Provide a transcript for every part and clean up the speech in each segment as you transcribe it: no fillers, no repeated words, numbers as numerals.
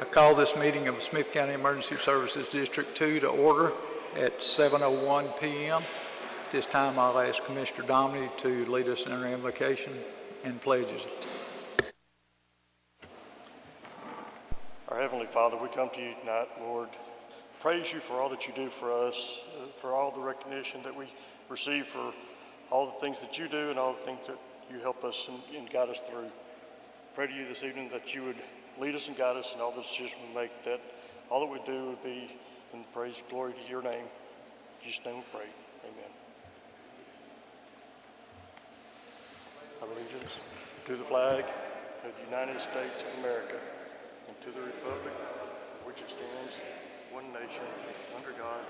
I call this meeting of Smith County Emergency Services District 2 to order at 7:01 p.m. At this time, I'll ask Commissioner Domney to lead us in our invocation and pledges. Our Heavenly Father, we come to you tonight, Lord. Praise you for all that you do for us, for all the recognition that we receive for all the things that you do and all the things that you help us and guide us through. Pray to you this evening that you would lead us and guide us in all the decisions we make, that all that we do would be in praise and glory to your name. In Jesus' name we pray. Amen. Allegiance to the flag of the United States of America and to the republic for which it stands, one nation, under God,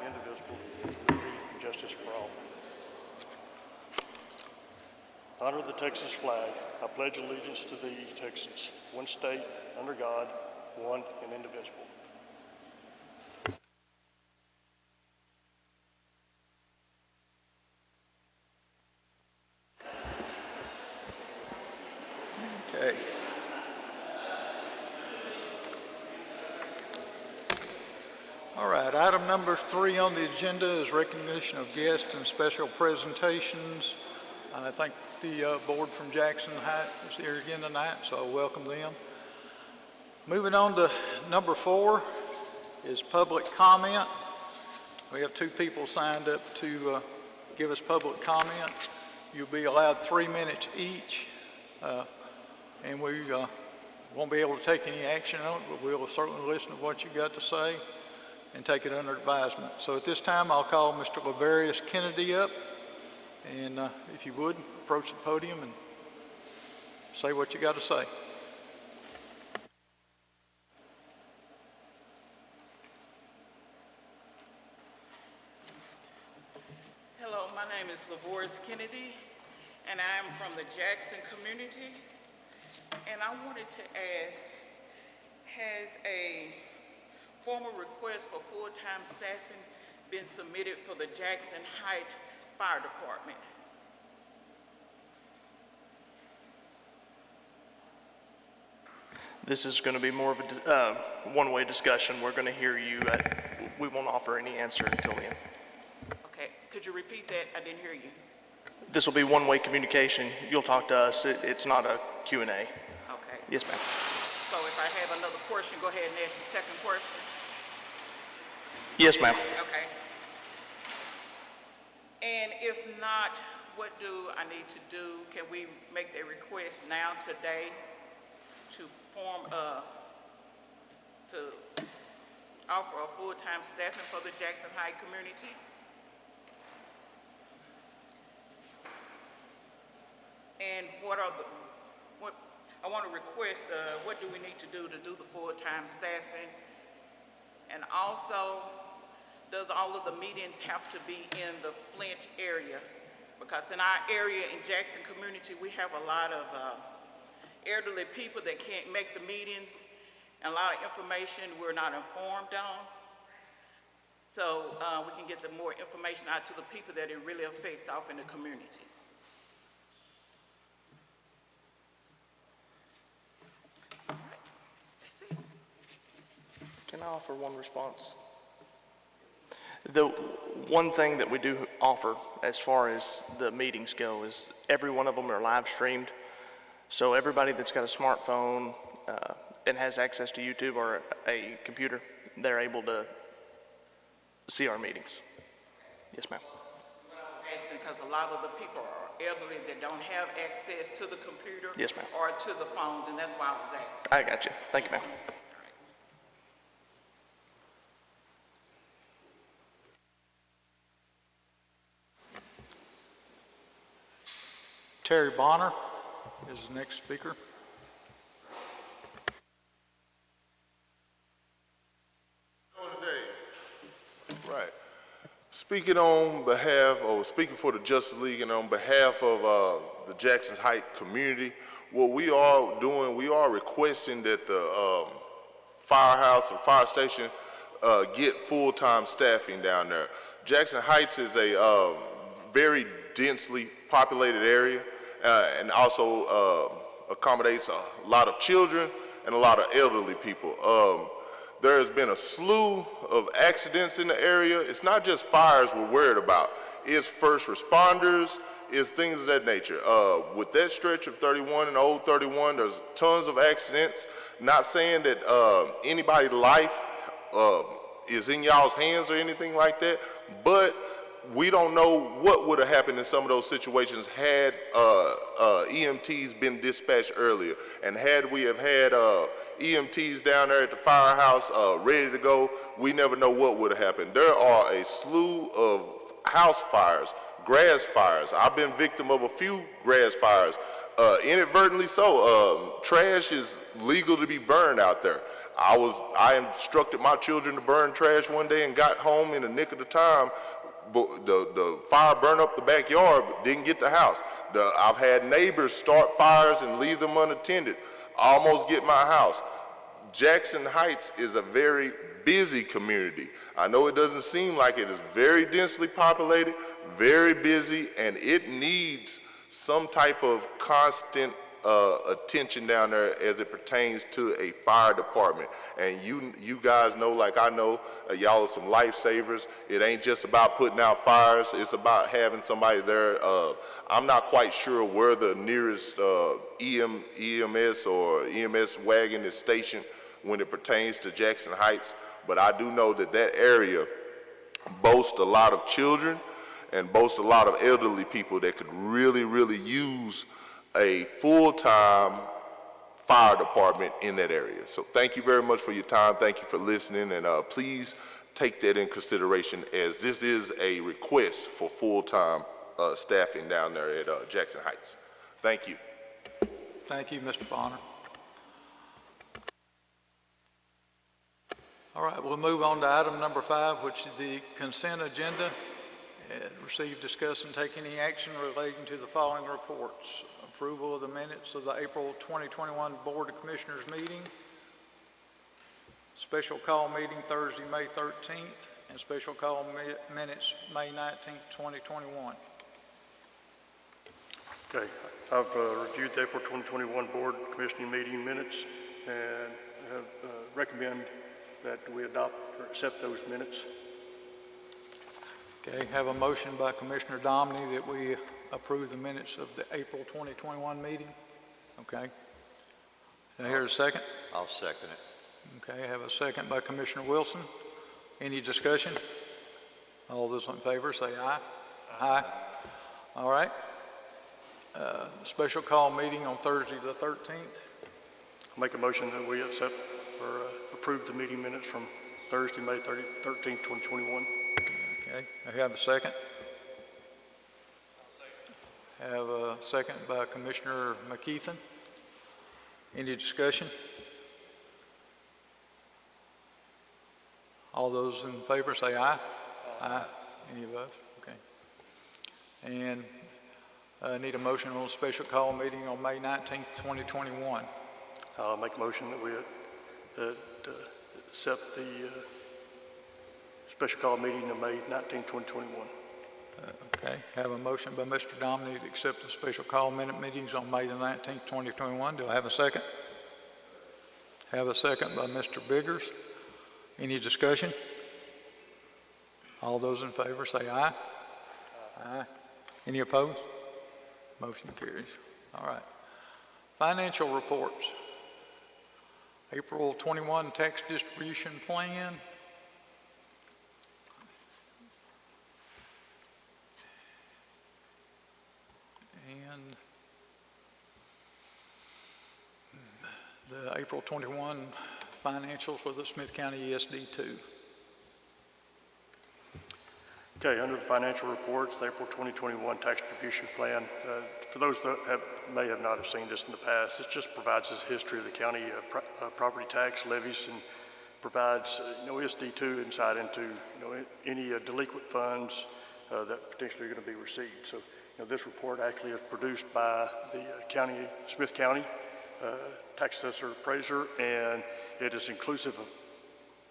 indivisible, with liberty and justice for all. Honor the Texas flag. I pledge allegiance to thee, Texas, one state, under God, one and indivisible. Okay. All right, item number 3 on the agenda is recognition of guests and special presentations. I think the board from Jackson Heights is here again tonight, so I welcome them. Moving on to number 4 is public comment. We have 2 people signed up to give us public comment. You'll be allowed 3 minutes each, and we won't be able to take any action on it, but we'll certainly listen to what you got to say and take it under advisement. So at this time, I'll call Mr. Laverius Kennedy up, and if you would, approach the podium and say what you got to say. Hello, my name is Laverius Kennedy, and I am from the Jackson community. And I wanted to ask, has a formal request for full-time staffing been submitted for the Jackson Heights Fire Department? This is going to be more of a one-way discussion. We're going to hear you. We won't offer any answer until then. Okay, could you repeat that? I didn't hear you. This will be one-way communication. You'll talk to us. It's not a Q&A. Okay. Yes, ma'am. So if I have another question, go ahead and ask the second question. Yes, ma'am. Okay. And if not, what do I need to do? Can we make that request now, today, to offer a full-time staffing for the Jackson Heights community? And what I want to request, what do we need to do the full-time staffing? And also, does all of the meetings have to be in the Flint area? Because in our area, in Jackson community, we have a lot of elderly people that can't make the meetings, and a lot of information we're not informed on. So we can get the more information out to the people that it really affects off in the community. All right, that's it. Can I offer one response? The one thing that we do offer as far as the meetings go is every one of them are live streamed. So everybody that's got a smartphone and has access to YouTube or a computer, they're able to see our meetings. Yes, ma'am. Asking because a lot of the people are elderly that don't have access to the computer. Yes, ma'am. Or to the phones, and that's why I was asking. I got you. Thank you, ma'am. Terry Bonner is the next speaker. Right. Speaking for the Justice League and on behalf of the Jackson Heights community, what we are doing, we are requesting that the firehouse or fire station get full-time staffing down there. Jackson Heights is a very densely populated area and also accommodates a lot of children and a lot of elderly people. There has been a slew of accidents in the area. It's not just fires we're worried about. It's first responders, it's things of that nature. With that stretch of 31 and old 31, there's tons of accidents. Not saying that anybody's life is in y'all's hands or anything like that, but we don't know what would have happened in some of those situations had EMTs been dispatched earlier. And had we have had EMTs down there at the firehouse ready to go, we never know what would have happened. There are a slew of house fires, grass fires. I've been victim of a few grass fires, inadvertently so. Trash is legal to be burned out there. I instructed my children to burn trash one day and got home in the nick of the time. The fire burned up the backyard, but didn't get the house. I've had neighbors start fires and leave them unattended, almost get my house. Jackson Heights is a very busy community. I know it doesn't seem like it. Is very densely populated, very busy, and it needs some type of constant attention down there as it pertains to a fire department. And you guys know, like I know, y'all are some lifesavers. It ain't just about putting out fires, it's about having somebody there. I'm not quite sure where the nearest EMS or EMS wagon is stationed when it pertains to Jackson Heights, but I do know that that area boasts a lot of children and boasts a lot of elderly people that could really, really use a full-time fire department in that area. So thank you very much for your time. Thank you for listening, and please take that in consideration, as this is a request for full-time staffing down there at Jackson Heights. Thank you. Thank you, Mr. Bonner. All right, we'll move on to item number 5, which is the consent agenda. Receive, discuss, and take any action relating to the following reports. Approval of the minutes of the April 2021 Board of Commissioners meeting, special call meeting Thursday, May 13th, and special call minutes May 19th, 2021. Okay, I've reviewed the April 2021 Board Commissioning meeting minutes and have recommend that we adopt or accept those minutes. Okay, have a motion by Commissioner Domney that we approve the minutes of the April 2021 meeting. Okay. Do I hear a second? I'll second it. Okay, I have a second by Commissioner Wilson. Any discussion? All those in favor say aye. Aye. All right. Special call meeting on Thursday the 13th. I'll make a motion that we accept or approve the meeting minutes from Thursday, May 13th, 2021. Okay, I have a second. Have a second by Commissioner McKeithen. Any discussion? All those in favor say aye. Aye. Any opposed? Okay. And I need a motion on a special call meeting on May 19th, 2021. I'll make a motion that we accept the special call meeting on May 19th, 2021. Okay, have a motion by Mr. Domney to accept the special call minute meetings on May the 19th, 2021. Do I have a second? Have a second by Mr. Biggers. Any discussion? All those in favor say aye. Aye. Any opposed? Motion carries. All right. Financial reports. April 21 tax distribution plan. And the April 21 financials for the Smith County ESD2. Okay, under the financial reports, the April 2021 tax distribution plan, for those that may have not have seen this in the past, it just provides us history of the county property tax levies and provides ESD2 insight into any delinquent funds that potentially are going to be received. So this report actually is produced by the Smith County tax assessor appraiser, and it is inclusive of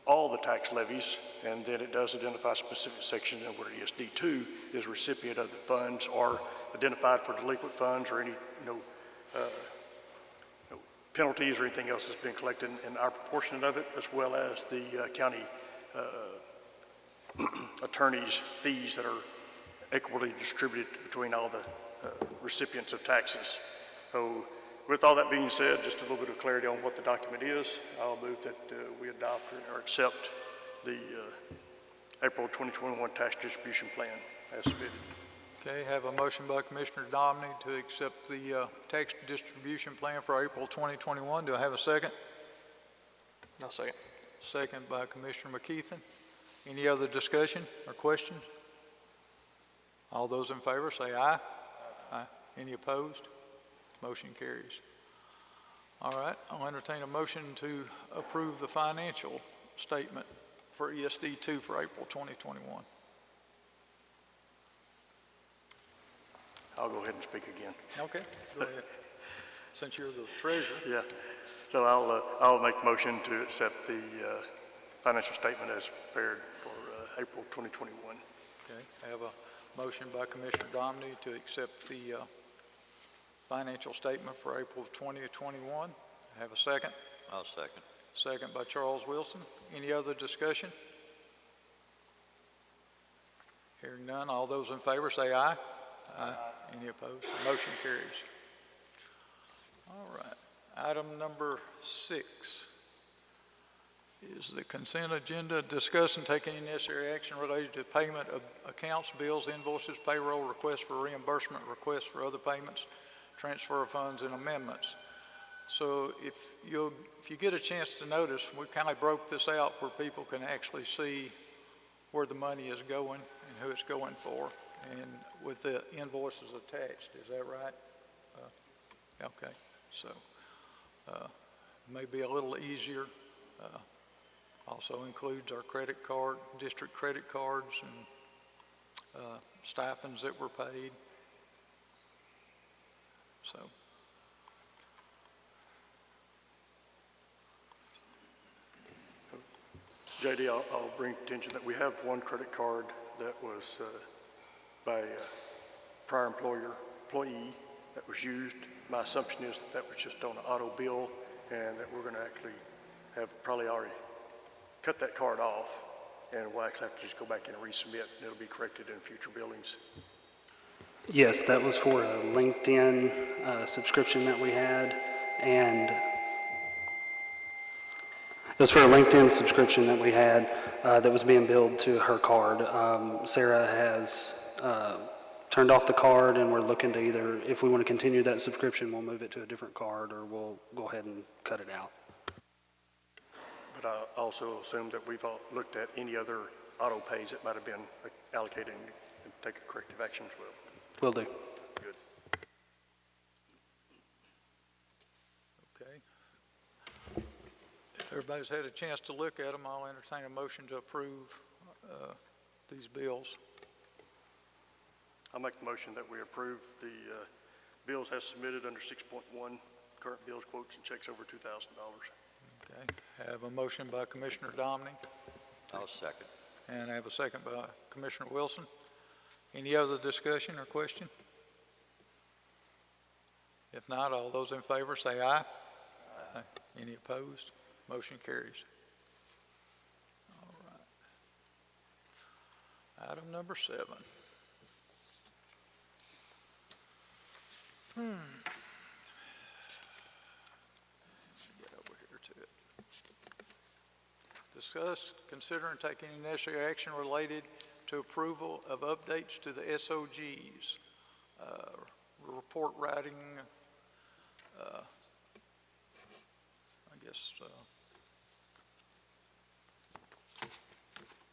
all the tax levies, and then it does identify specific sections where ESD2 is recipient of the funds or identified for delinquent funds or any penalties or anything else that's been collected and our proportion of it, as well as the county attorney's fees that are equitably distributed between all the recipients of taxes. So with all that being said, just a little bit of clarity on what the document is, I'll move that we adopt or accept the April 2021 tax distribution plan as submitted. Okay, have a motion by Commissioner Domney to accept the tax distribution plan for April 2021. Do I have a second? No second. Second by Commissioner McKeithen. Any other discussion or questions? All those in favor say aye. Aye. Any opposed? Motion carries. All right, I'll entertain a motion to approve the financial statement for ESD2 for April 2021. I'll go ahead and speak again. Okay, go ahead. Since you're the treasurer. Yeah, so I'll make the motion to accept the financial statement as prepared for April 2021. Okay, I have a motion by Commissioner Domney to accept the financial statement for April of 2021. I have a second. I'll second. Second by Charles Wilson. Any other discussion? Hearing none, all those in favor say aye. Aye. Any opposed? The motion carries. All right. Item number 6 is the consent agenda. Discuss and take any necessary action related to payment of accounts, bills, invoices, payroll, requests for reimbursement, requests for other payments, transfer of funds, and amendments. So if you get a chance to notice, we kind of broke this out where people can actually see where the money is going and who it's going for, and with the invoices attached. Is that right? Okay. So maybe a little easier. Also includes our credit card, district credit cards, and stipends that were paid. So. JD, I'll bring attention that we have one credit card that was by a prior employee that was used. My assumption is that was just on an auto bill, and that we're going to actually have probably already cut that card off, and we'll actually have to just go back in and resubmit, and it'll be corrected in future billings. Yes, that was for a LinkedIn subscription that we had, and it was for a LinkedIn subscription that we had that was being billed to her card. Sarah has turned off the card, and we're looking to either, if we want to continue that subscription, we'll move it to a different card, or we'll go ahead and cut it out. But I also assume that we've all looked at any other auto pays that might have been allocated and taken corrective action as well. Will do. Good. Okay. If everybody's had a chance to look at them, I'll entertain a motion to approve these bills. I'll make the motion that we approve the bills as submitted under 6.1, current bills, quotes, and checks over $2,000. Okay. I have a motion by Commissioner Domney, I'll second. and I have a second by Commissioner Wilson. Any other discussion or question? If not, all those in favor say aye. Aye. Any opposed? Motion carries. All right. Item number 7. Get over here to it. Discuss, consider, and take any necessary action related to approval of updates to the SOGs, report writing, I guess,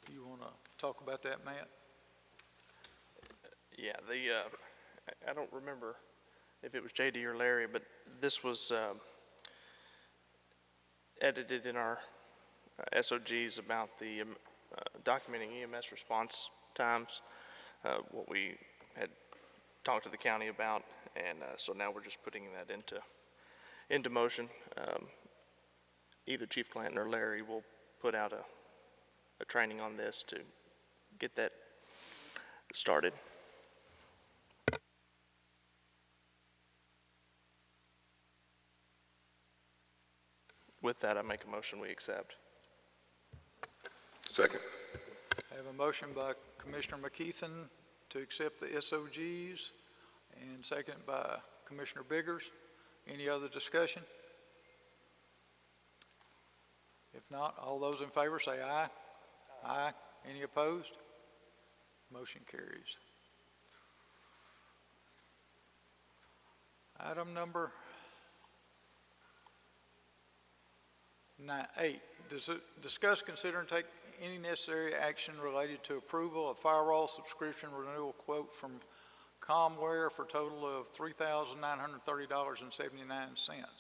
do you want to talk about that, Matt? Yeah, I don't remember if it was JD or Larry, but this was edited in our SOGs about the documenting EMS response times, what we had talked to the county about, and so now we're just putting that into motion. Either Chief Clanton or Larry will put out a training on this to get that started. With that, I make a motion we accept. Second. I have a motion by Commissioner McKeithen to accept the SOGs and second by Commissioner Biggers. Any other discussion? If not, all those in favor say aye. Aye. Any opposed? Motion carries. Item number 8, discuss, consider, and take any necessary action related to approval of firewall subscription renewal quote from Comware for a total of $3,930.79.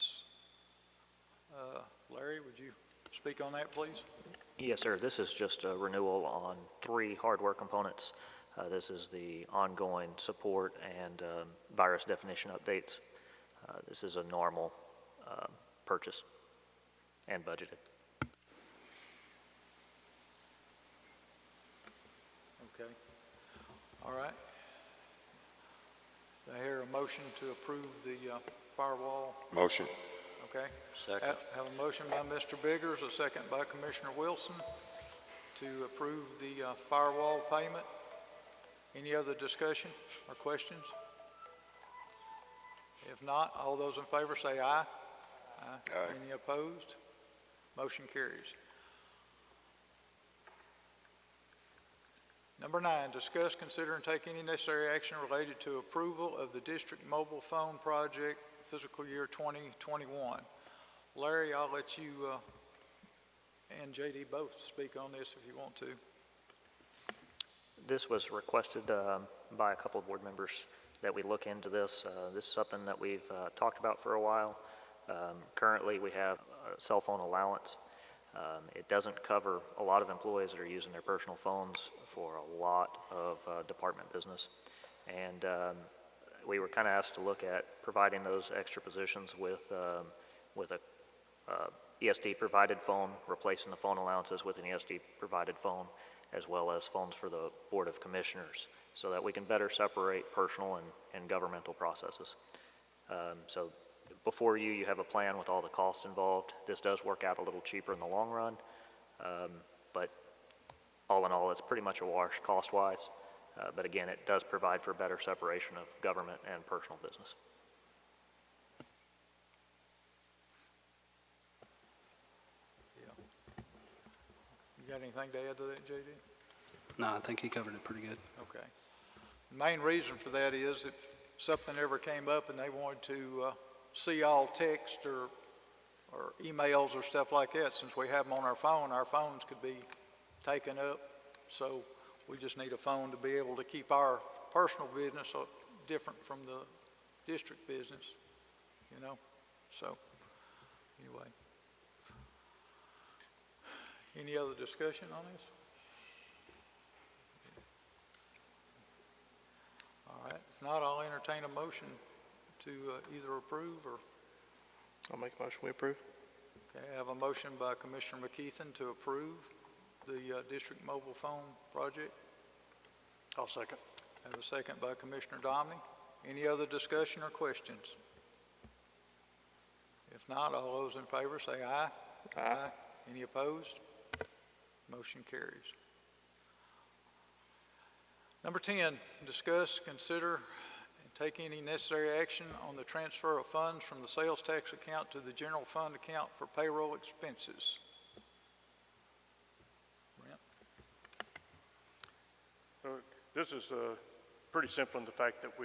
Larry, would you speak on that, please? Yes, sir. This is just a renewal on 3 hardware components. This is the ongoing support and virus definition updates. This is a normal purchase and budgeted. Okay. All right. I hear a motion to approve the firewall. Motion. Okay. Second. Have a motion by Mr. Biggers, a second by Commissioner Wilson to approve the firewall payment. Any other discussion or questions? If not, all those in favor say aye. Aye. Any opposed? Motion carries. Number 9, discuss, consider, and take any necessary action related to approval of the district mobile phone project fiscal year 2021. Larry, I'll let you and JD both speak on this if you want to. This was requested by a couple of board members that we look into this. This is something that we've talked about for a while. Currently, we have a cell phone allowance. It doesn't cover a lot of employees that are using their personal phones for a lot of department business. And we were kind of asked to look at providing those extra positions with a ESD provided phone, replacing the phone allowances with an ESD provided phone, as well as phones for the Board of Commissioners, so that we can better separate personal and governmental processes. So before you have a plan with all the cost involved. This does work out a little cheaper in the long run, but all in all, it's pretty much a wash cost-wise. But again, it does provide for better separation of government and personal business. Yeah. You got anything to add to that, JD? No, I think he covered it pretty good. Okay. The main reason for that is if something ever came up and they wanted to see all text or emails or stuff like that, since we have them on our phones could be taken up. So we just need a phone to be able to keep our personal business different from the district business, you know? So anyway. Any other discussion on this? All right, if not, I'll entertain a motion to either approve or... I'll make a motion we approve. Okay, I have a motion by Commissioner McKeithen to approve the district mobile phone project. I'll second. I have a second by Commissioner Domney. Any other discussion or questions? If not, all those in favor say aye. Aye. Any opposed? Motion carries. Number 10, discuss, consider, and take any necessary action on the transfer of funds from the sales tax account to the general fund account for payroll expenses. Brent? This is pretty simple in the fact that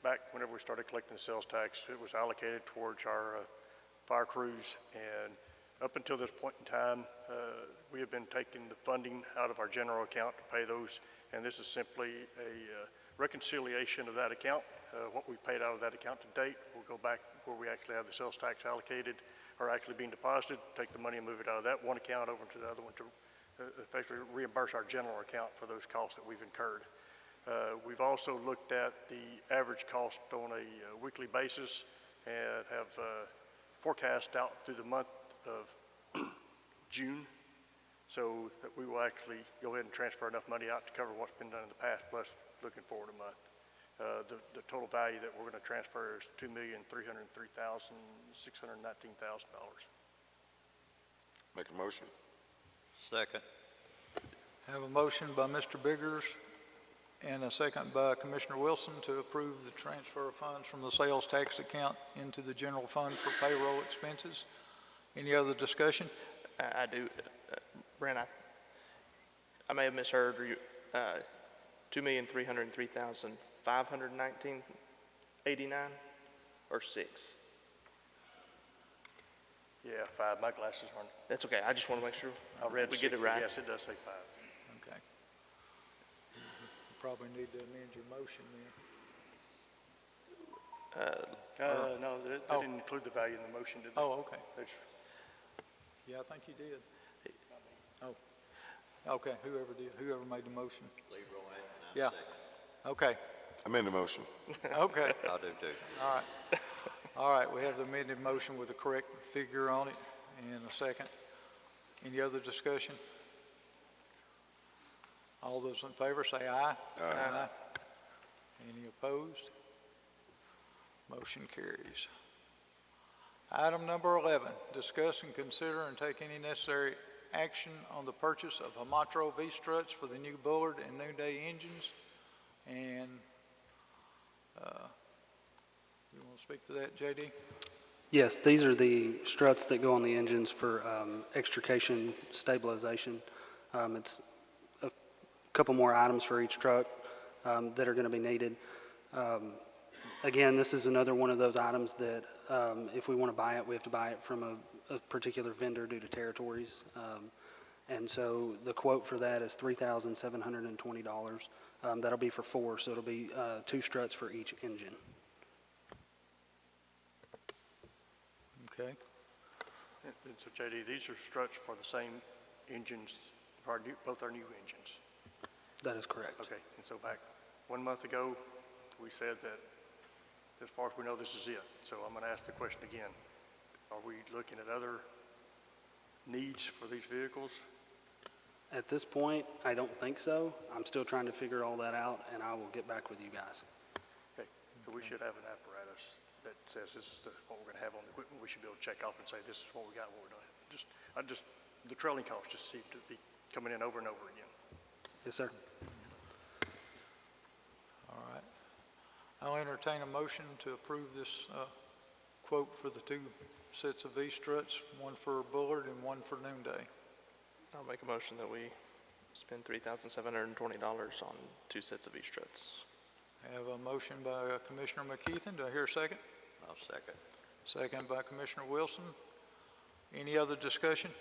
back whenever we started collecting the sales tax, it was allocated towards our fire crews, and up until this point in time, we have been taking the funding out of our general account to pay those, and this is simply a reconciliation of that account. What we paid out of that account to date will go back where we actually have the sales tax allocated or actually being deposited, take the money and move it out of that one account over to the other one to effectively reimburse our general account for those costs that we've incurred. We've also looked at the average cost on a weekly basis and have forecast out through the month of June, so that we will actually go ahead and transfer enough money out to cover what's been done in the past, plus looking forward a month. The total value that we're going to transfer is $2,303,619,000. Make a motion. Second. Have a motion by Mr. Biggers and a second by Commissioner Wilson to approve the transfer of funds from the sales tax account into the general fund for payroll expenses. Any other discussion? I do, Brent, I may have misheard, 2,303,519.89 or 6? Yeah, 5. My glasses aren't. That's okay. I just want to make sure I read we 6, get it right. Yes, it does say 5. Okay. You probably need to amend your motion then. No, they didn't include the value in the motion, did they? Oh, okay. That's- Yeah, I think you did. Oh, okay, whoever made the motion. Leroy, and Yeah. Okay, Amend the motion. okay, I'll do too. all right. All right, we have the amended motion with the correct figure on it and a second. Any other discussion? All those in favor say aye. Aye. Any opposed? Motion carries. Item number 11, discuss and consider and take any necessary action on the purchase of Hamatro V-struts for the new Bullard and Noonday engines. And you want to speak to that, JD? Yes, these are the struts that go on the engines for extrication stabilization. It's a couple more items for each truck that are going to be needed. Again, this is another one of those items that if we want to buy it, we have to buy it from a particular vendor due to territories. And so the quote for that is $3,720. That'll be for 4, so it'll be 2 struts for each engine. Okay. And so JD, these are struts for the same engines, for both our new engines. That is correct. Okay, and so back 1 month ago, we said that as far as we know, this is it. So I'm going to ask the question again. Are we looking at other needs for these vehicles? At this point, I don't think so. I'm still trying to figure all that out, and I will get back with you guys. Okay, so we should have an apparatus that says this is what we're going to have on the equipment. We should be able to check off and say this is what we got, what we're doing. The trailing costs just seem to be coming in over and over again. Yes, sir. All right. I'll entertain a motion to approve this quote for the 2 sets of V-struts, one for Bullard and one for Noonday. I'll make a motion that we spend $3,720 on 2 sets of E-struts. I have a motion by Commissioner McKeithen. Do I hear a second? I'll second. Second by Commissioner Wilson. Any other discussion?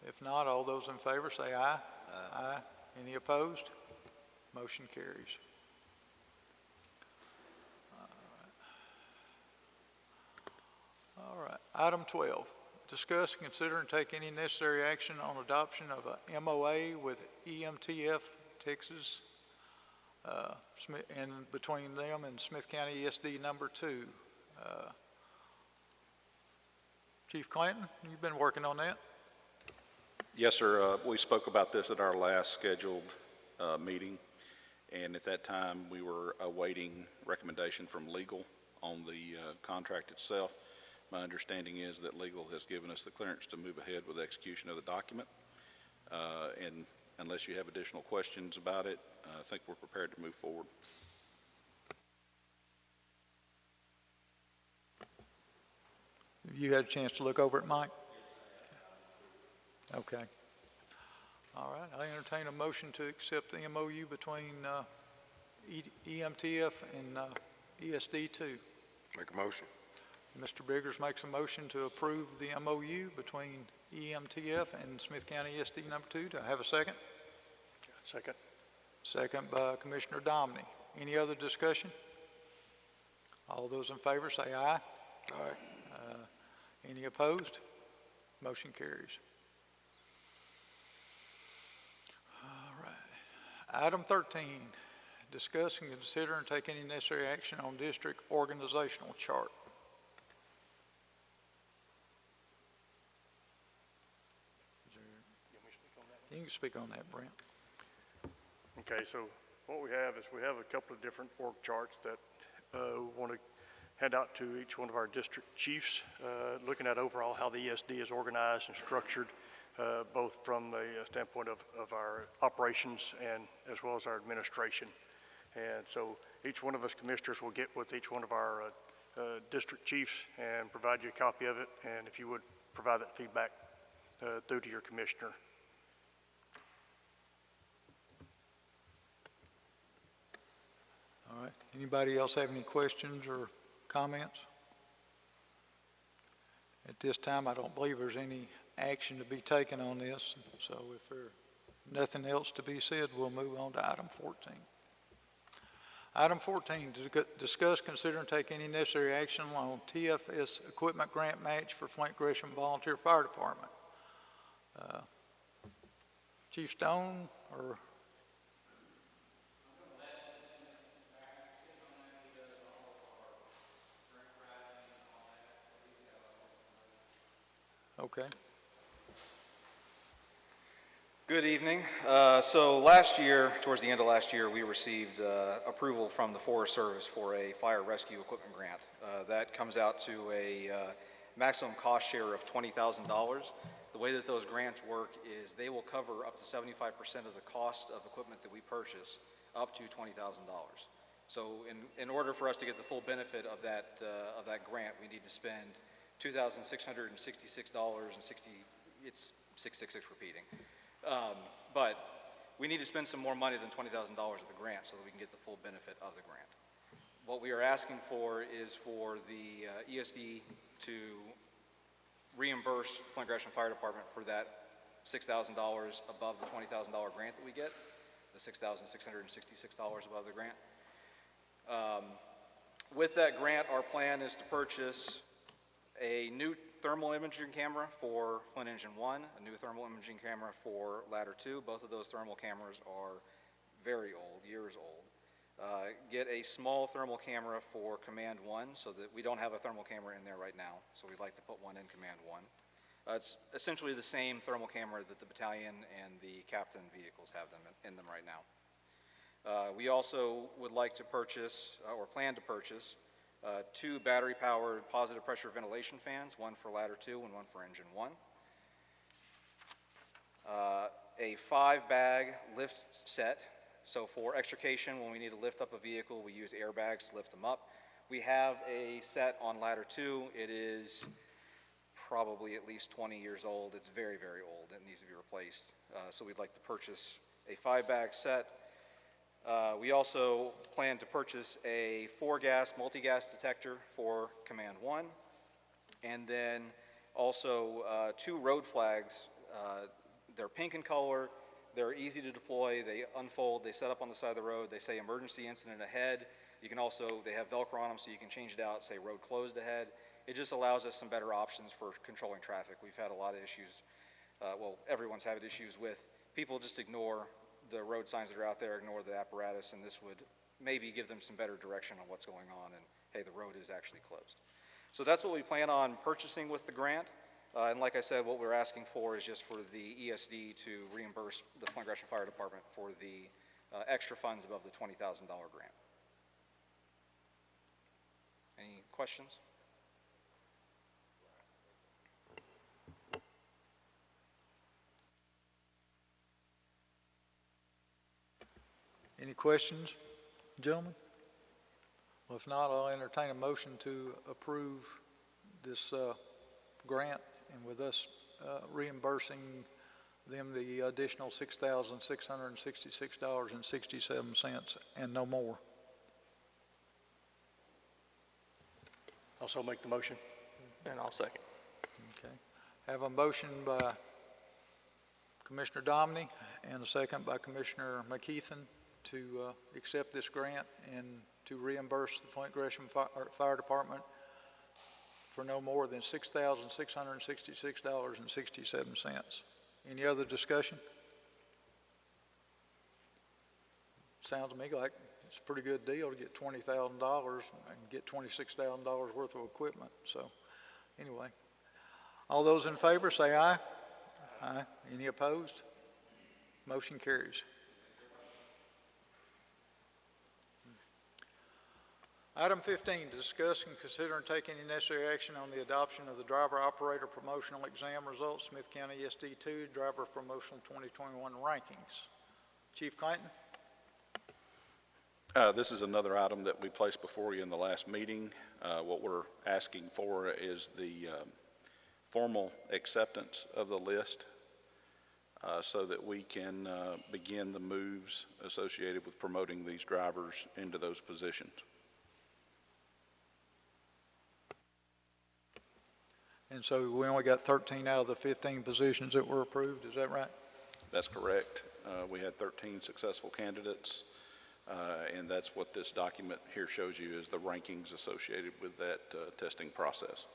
If not, all those in favor say aye. Aye. Any opposed? Motion carries. All right. Item 12, discuss, consider, and take any necessary action on adoption of a MOA with EMTF Texas and between them and Smith County ESD number 2. Chief Clanton, you've been working on that? Yes, sir. We spoke about this at our last scheduled meeting, and at that time we were awaiting recommendation from legal on the contract itself. My understanding is that legal has given us the clearance to move ahead with execution of the document, and unless you have additional questions about it, I think we're prepared to move forward. Have you had a chance to look over it, Mike? Okay. All right, I entertain a motion to accept the MOU between EMTF and ESD2. Make a motion. Mr. Biggers makes a motion to approve the MOU between EMTF and Smith County ESD number 2. Do I have a second? Second. Second by Commissioner Domney. Any other discussion? All those in favor say aye. Aye. Any opposed? Motion carries. All right. Item 13, discuss and consider and take any necessary action on district organizational chart. You can speak on that, Brent. Okay, so what we have is we have a couple of different org charts that we want to hand out to each one of our district chiefs, looking at overall how the ESD is organized and structured, both from the standpoint of our operations and as well as our administration. And so each one of us commissioners will get with each one of our district chiefs and provide you a copy of it, and if you would provide that feedback through to your commissioner. All right. Anybody else have any questions or comments? At this time, I don't believe there's any action to be taken on this, so if there's nothing else to be said, we'll move on to item 14. Item 14, to discuss, consider, and take any necessary action on TFS equipment grant match for Flint Gresham Volunteer Fire Department. Chief Stone, or? Okay. Good evening. So last year, towards the end of last year, we received approval from the Forest Service for a fire rescue equipment grant. That comes out to a maximum cost share of $20,000. The way that those grants work is they will cover up to 75% of the cost of equipment that we purchase, up to $20,000. So in order for us to get the full benefit of that grant, we need to spend $2,666.60, it's 666 repeating. But we need to spend some more money than $20,000 of the grant so that we can get the full benefit of the grant. What we are asking for is for the ESD to reimburse Flint Gresham Fire Department for that $6,000 above the $20,000 grant that we get, the $6,666 above the grant. With that grant, our plan is to purchase a new thermal imaging camera for Flint Engine 1, a new thermal imaging camera for Ladder 2. Both of those thermal cameras are very old, years old. Get a small thermal camera for Command 1, so that we don't have a thermal camera in there right now, so we'd like to put one in Command 1. It's essentially the same thermal camera that the battalion and the captain vehicles have in them right now. We also would like to purchase, or plan to purchase, 2 battery-powered positive pressure ventilation fans, one for Ladder 2 and one for Engine 1. A 5-bag lift set. So for extrication, when we need to lift up a vehicle, we use airbags to lift them up. We have a set on Ladder 2. It is probably at least 20 years old. It's very, very old. It needs to be replaced. So we'd like to purchase a 5-bag set. We also plan to purchase a 4-gas multi-gas detector for Command 1, and then also 2 road flags. They're pink in color, they're easy to deploy, they unfold, they set up on the side of the road, they say emergency incident ahead. You can also, they have Velcro on them so you can change it out, say road closed ahead. It just allows us some better options for controlling traffic. We've had a lot of issues, well, everyone's had issues with people just ignore the road signs that are out there, ignore the apparatus, and this would maybe give them some better direction on what's going on, and hey, the road is actually closed. So that's what we plan on purchasing with the grant, and like I said, what we're asking for is just for the ESD to reimburse the Flint Gresham Fire Department for the extra funds above the $20,000 grant. Any questions? Any questions, gentlemen? Well, if not, I'll entertain a motion to approve this grant, and with us reimbursing them the additional $6,666.67 and no more. Also make the motion. And I'll second. Okay. Have a motion by Commissioner Domney and a second by Commissioner McKeithen to accept this grant and to reimburse the Flint Gresham Fire Department for no more than $6,666.67. Any other discussion? Sounds to me like it's a pretty good deal to get $20,000 and get $26,000 worth of equipment. So anyway, all those in favor say aye. Aye. Any opposed? Motion carries. Item 15, discuss and consider and take any necessary action on the adoption of the driver-operator promotional exam results, Smith County ESD2 Driver Promotional 2021 rankings. Chief Clanton? This is another item that we placed before you in the last meeting. What we're asking for is the formal acceptance of the list so that we can begin the moves associated with promoting these drivers into those positions. And so we only got 13 out of the 15 positions that were approved, is that right? That's correct. We had 13 successful candidates, and that's what this document here shows you is the rankings associated with that testing process.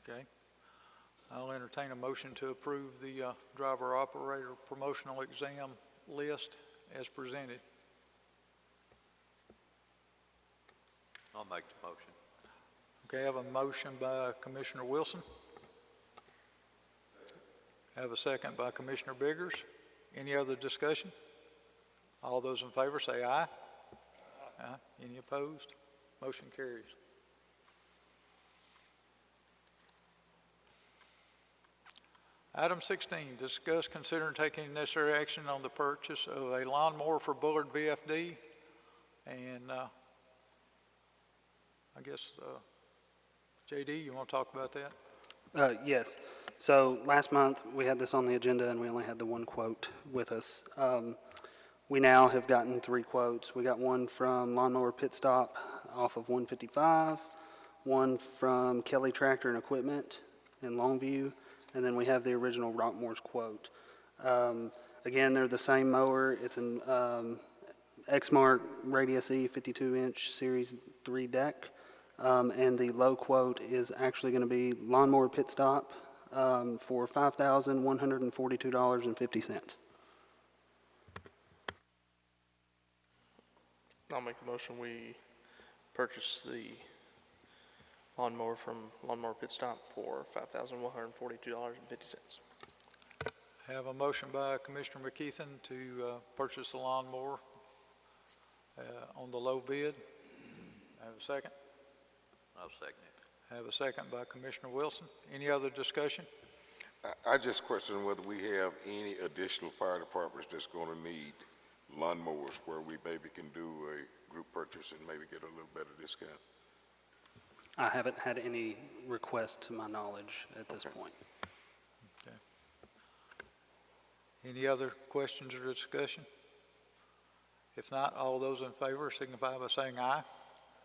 Okay. I'll entertain a motion to approve the driver-operator promotional exam list as presented. I'll make the motion. Okay, I have a motion by Commissioner Wilson. I have a second by Commissioner Biggers. Any other discussion? All those in favor say aye. Aye. Any opposed? Motion carries. Item 16, discuss, consider, and take any necessary action on the purchase of a lawnmower for Bullard VFD. And I guess, JD, you want to talk about that? Yes. So last month, we had this on the agenda, and we only had the one quote with us. We now have gotten 3 quotes. We got one from Lawnmower Pit Stop off of 155, one from Kelly Tractor and Equipment in Longview, and then we have the original Rockmore's quote. Again, they're the same mower. It's an Exmark Radius E 52-inch Series 3 deck. And the low quote is actually going to be Lawnmower Pit Stop for $5,142.50. I'll make the motion. We purchase the lawnmower from Lawnmower Pit Stop for $5,142.50. Have a motion by Commissioner McKeithen to purchase the lawnmower on the low bid. Have a second? I'll second it. Have a second by Commissioner Wilson. Any other discussion? I just question whether we have any additional fire departments that's going to need lawnmowers where we maybe can do a group purchase and maybe get a little better discount. I haven't had any request to my knowledge at this point. Okay. Any other questions or discussion? If not, all those in favor signify by saying aye.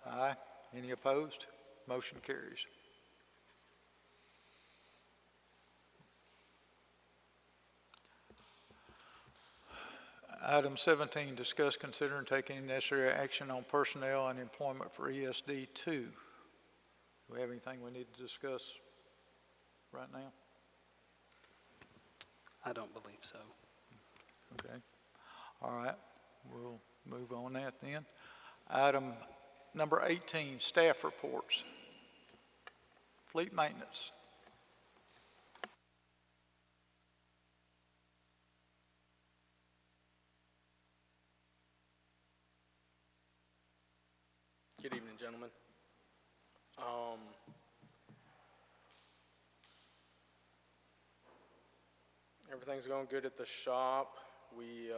Aye. Any opposed? Motion carries. Item 17, discuss, consider, and take any necessary action on personnel and employment for ESD2. Do we have anything we need to discuss right now? I don't believe so. Okay. All right. We'll move on that then. Item number 18, staff reports. Fleet maintenance. Good evening, gentlemen. Everything's going good at the shop. We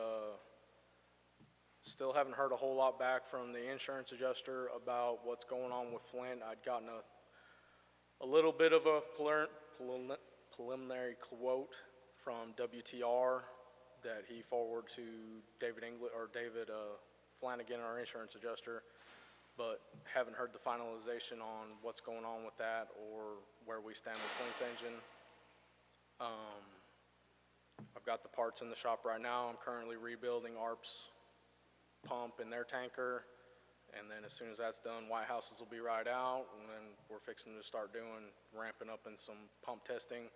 still haven't heard a whole lot back from the insurance adjuster about what's going on with Flint. I'd gotten a little bit of a preliminary quote from WTR that he forwarded to David Flanagan, our insurance adjuster, but haven't heard the finalization on what's going on with that or where we stand with Flint's engine. I've got the parts in the shop right now. I'm currently rebuilding ARP's pump in their tanker, and then as soon as that's done, White Houses will be right out, and then we're fixing to start ramping up in some pump testing,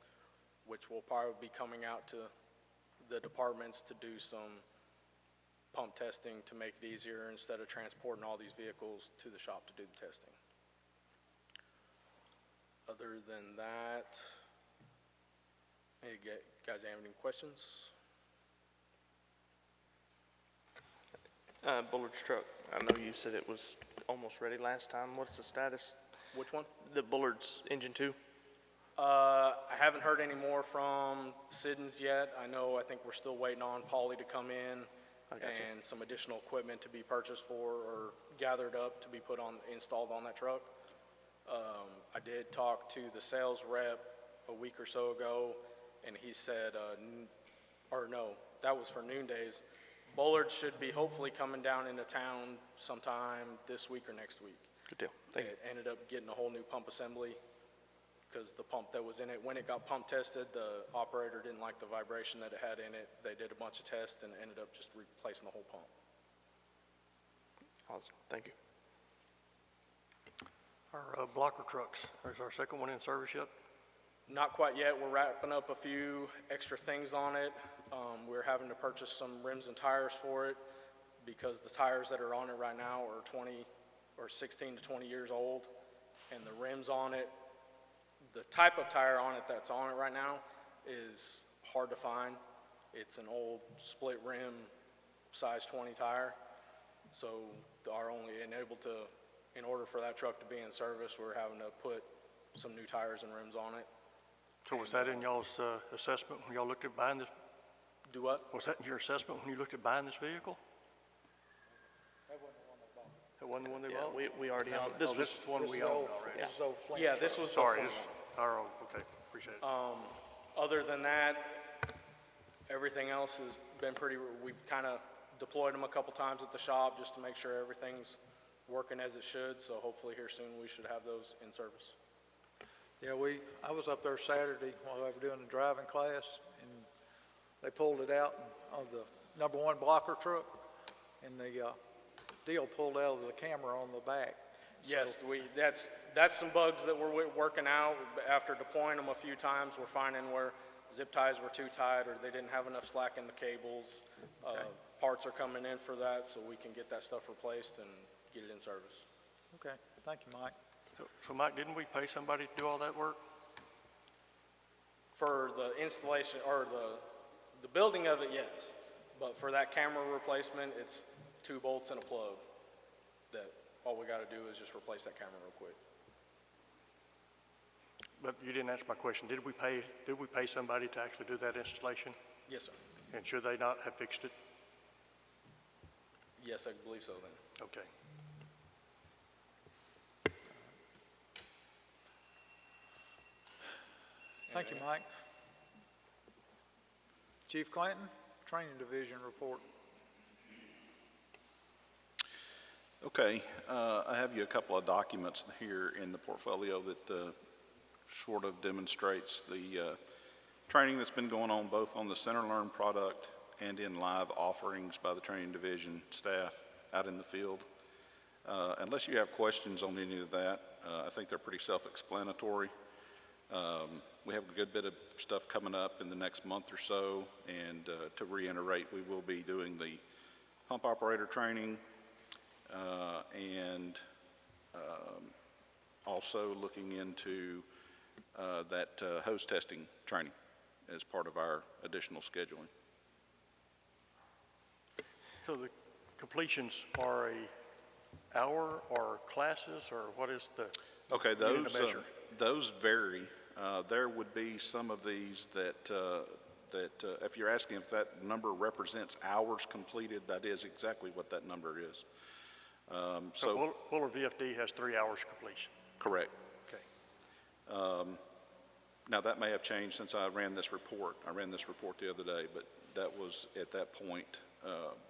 which will probably be coming out to the departments to do some pump testing to make it easier instead of transporting all these vehicles to the shop to do the testing. Other than that, hey, guys have any questions? Bullard's truck, I know you said it was almost ready last time. What's the status? Which one? The Bullard's engine 2? I haven't heard any more from Siddons yet. I think we're still waiting on Pauly to come in and some additional equipment to be purchased for or gathered up to be installed on that truck. I did talk to the sales rep a week or so ago, and he said, that was for Noondays. Bullard should be hopefully coming down into town sometime this week or next week. Good deal. Thank you. It ended up getting a whole new pump assembly because the pump that was in it, when it got pump tested, the operator didn't like the vibration that it had in it. They did a bunch of tests and ended up just replacing the whole pump. Awesome. Thank you. Our blocker trucks, is our second one in service yet? Not quite yet. We're wrapping up a few extra things on it. We're having to purchase some rims and tires for it because the tires that are on it right now are 16 to 20 years old, and the rims on it, the type of tire on it that's on it right now is hard to find. It's an old split rim size 20 tire, so in order for that truck to be in service, we're having to put some new tires and rims on it. So was that in y'all's assessment when y'all looked at buying this? Do what? Was that in your assessment when you looked at buying this vehicle? That wasn't the one they bought? We already own. This was the one we owned already. Yeah, this was. Sorry, okay, appreciate it. Other than that, everything else has been we've kind of deployed them a couple times at the shop just to make sure everything's working as it should. So hopefully here soon we should have those in service. Yeah, I was up there Saturday while they were doing the driving class, and they pulled it out of the #1 blocker truck, and the deal pulled out of the camera on the back. Yes, that's some bugs that we're working out. After deploying them a few times, we're finding where zip ties were too tight or they didn't have enough slack in the cables. Okay. Parts are coming in for that, so we can get that stuff replaced and get it in service. Okay, thank you, Mike. So Mike, didn't we pay somebody to do all that work? For the installation, or the building of it, yes. But for that camera replacement, it's 2 bolts and a plug. That all we got to do is just replace that camera real quick. But you didn't answer my question. Did we pay somebody to actually do that installation? Yes, sir. And should they not have fixed it? Yes, I believe so then. Okay. Thank you, Mike. Chief Clanton, Training Division report. Okay, I have you a couple of documents here in the portfolio that sort of demonstrates the training that's been going on both on the CenterLearn product and in live offerings by the Training Division staff out in the field. Unless you have questions on any of that, I think they're pretty self-explanatory. We have a good bit of stuff coming up in the next month or so, and to reiterate, we will be doing the pump operator training and also looking into that hose testing training as part of our additional scheduling. So the completions are a hour or classes, or what is the? Okay, those vary. There would be some of these that if you're asking if that number represents hours completed, that is exactly what that number is. So Bullard VFD has 3 hours completion? Correct. Okay. Now that may have changed since I ran this report. I ran this report the other day, but that was at that point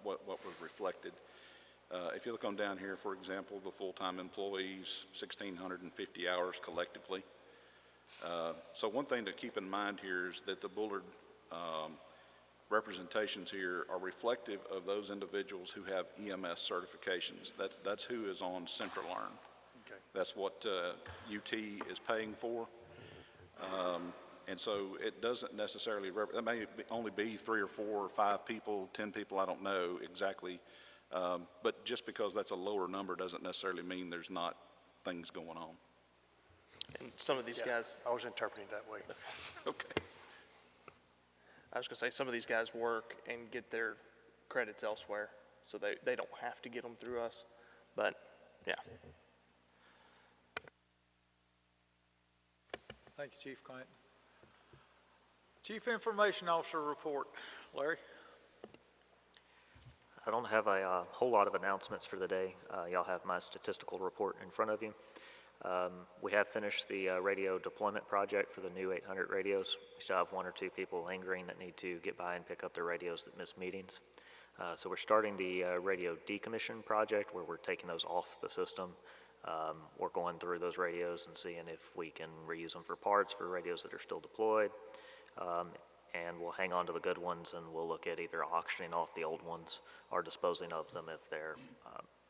what was reflected. If you look on down here, for example, the full-time employees, 1,650 hours collectively. So one thing to keep in mind here is that the Bullard representations here are reflective of those individuals who have EMS certifications. That's who is on CenterLearn. Okay. That's what UT is paying for. And so it doesn't necessarily, that may only be 3 or 4 or 5 people, 10 people, I don't know exactly. But just because that's a lower number doesn't necessarily mean there's not things going on. And some of these guys, I was interpreting it that way. Okay. I was going to say, some of these guys work and get their credits elsewhere. so they don't have to get them through us. But, yeah. Thank you, Chief Clanton. Chief Information Officer report. Larry? I don't have a whole lot of announcements for the day. Y'all have my statistical report in front of you. We have finished the radio deployment project for the new 800 radios. We still have 1 or 2 people lingering that need to get by and pick up their radios that miss meetings. So we're starting the radio decommission project where we're taking those off the system. We're going through those radios and seeing if we can reuse them for parts for radios that are still deployed. And we'll hang on to the good ones, and we'll look at either auctioning off the old ones or disposing of them if they're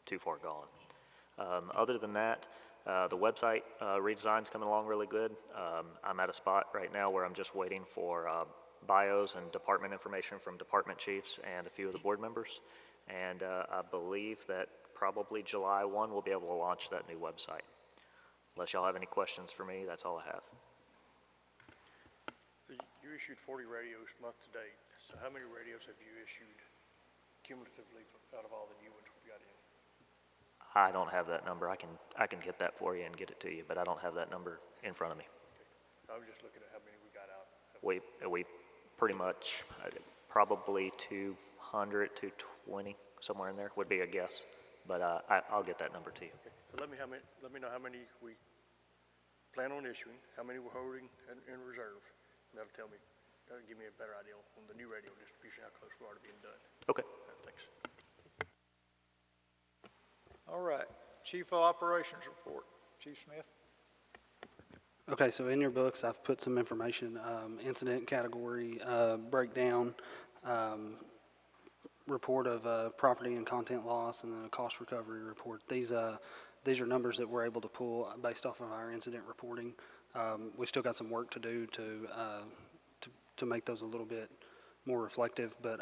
too far gone. Other than that, the website redesign's coming along really good. I'm at a spot right now where I'm just waiting for bios and department information from department chiefs and a few of the board members. And I believe that probably July 1 we'll be able to launch that new website. Unless y'all have any questions for me, that's all I have. You issued 40 radios month to date, so how many radios have you issued cumulatively out of all the new ones we've got in? I don't have that number. I can get that for you and get it to you, but I don't have that number in front of me. Okay. I was just looking at how many we got out. We pretty much, probably 200 to 20, somewhere in there would be a guess, but I'll get that number to you. Okay. So let me know how many we plan on issuing, how many we're holding in reserve. That'll give me a better idea on the new radio distribution, how close we are to being done. Okay. Thanks. All right. Chief of Operations report. Chief Smith? Okay, so in your books, I've put some information, incident category, breakdown, report of property and content loss, and then a cost recovery report. These are numbers that we're able to pull based off of our incident reporting. We still got some work to do to make those a little bit more reflective, but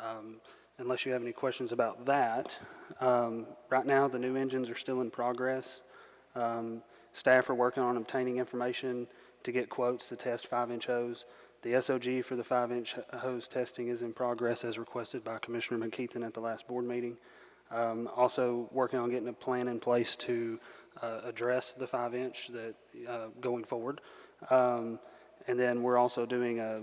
unless you have any questions about that, right now the new engines are still in progress. Staff are working on obtaining information to get quotes to test 5-inch hose. The SOG for the 5-inch hose testing is in progress as requested by Commissioner McKeithen at the last board meeting. Also working on getting a plan in place to address the 5-inch that going forward. And then we're also doing a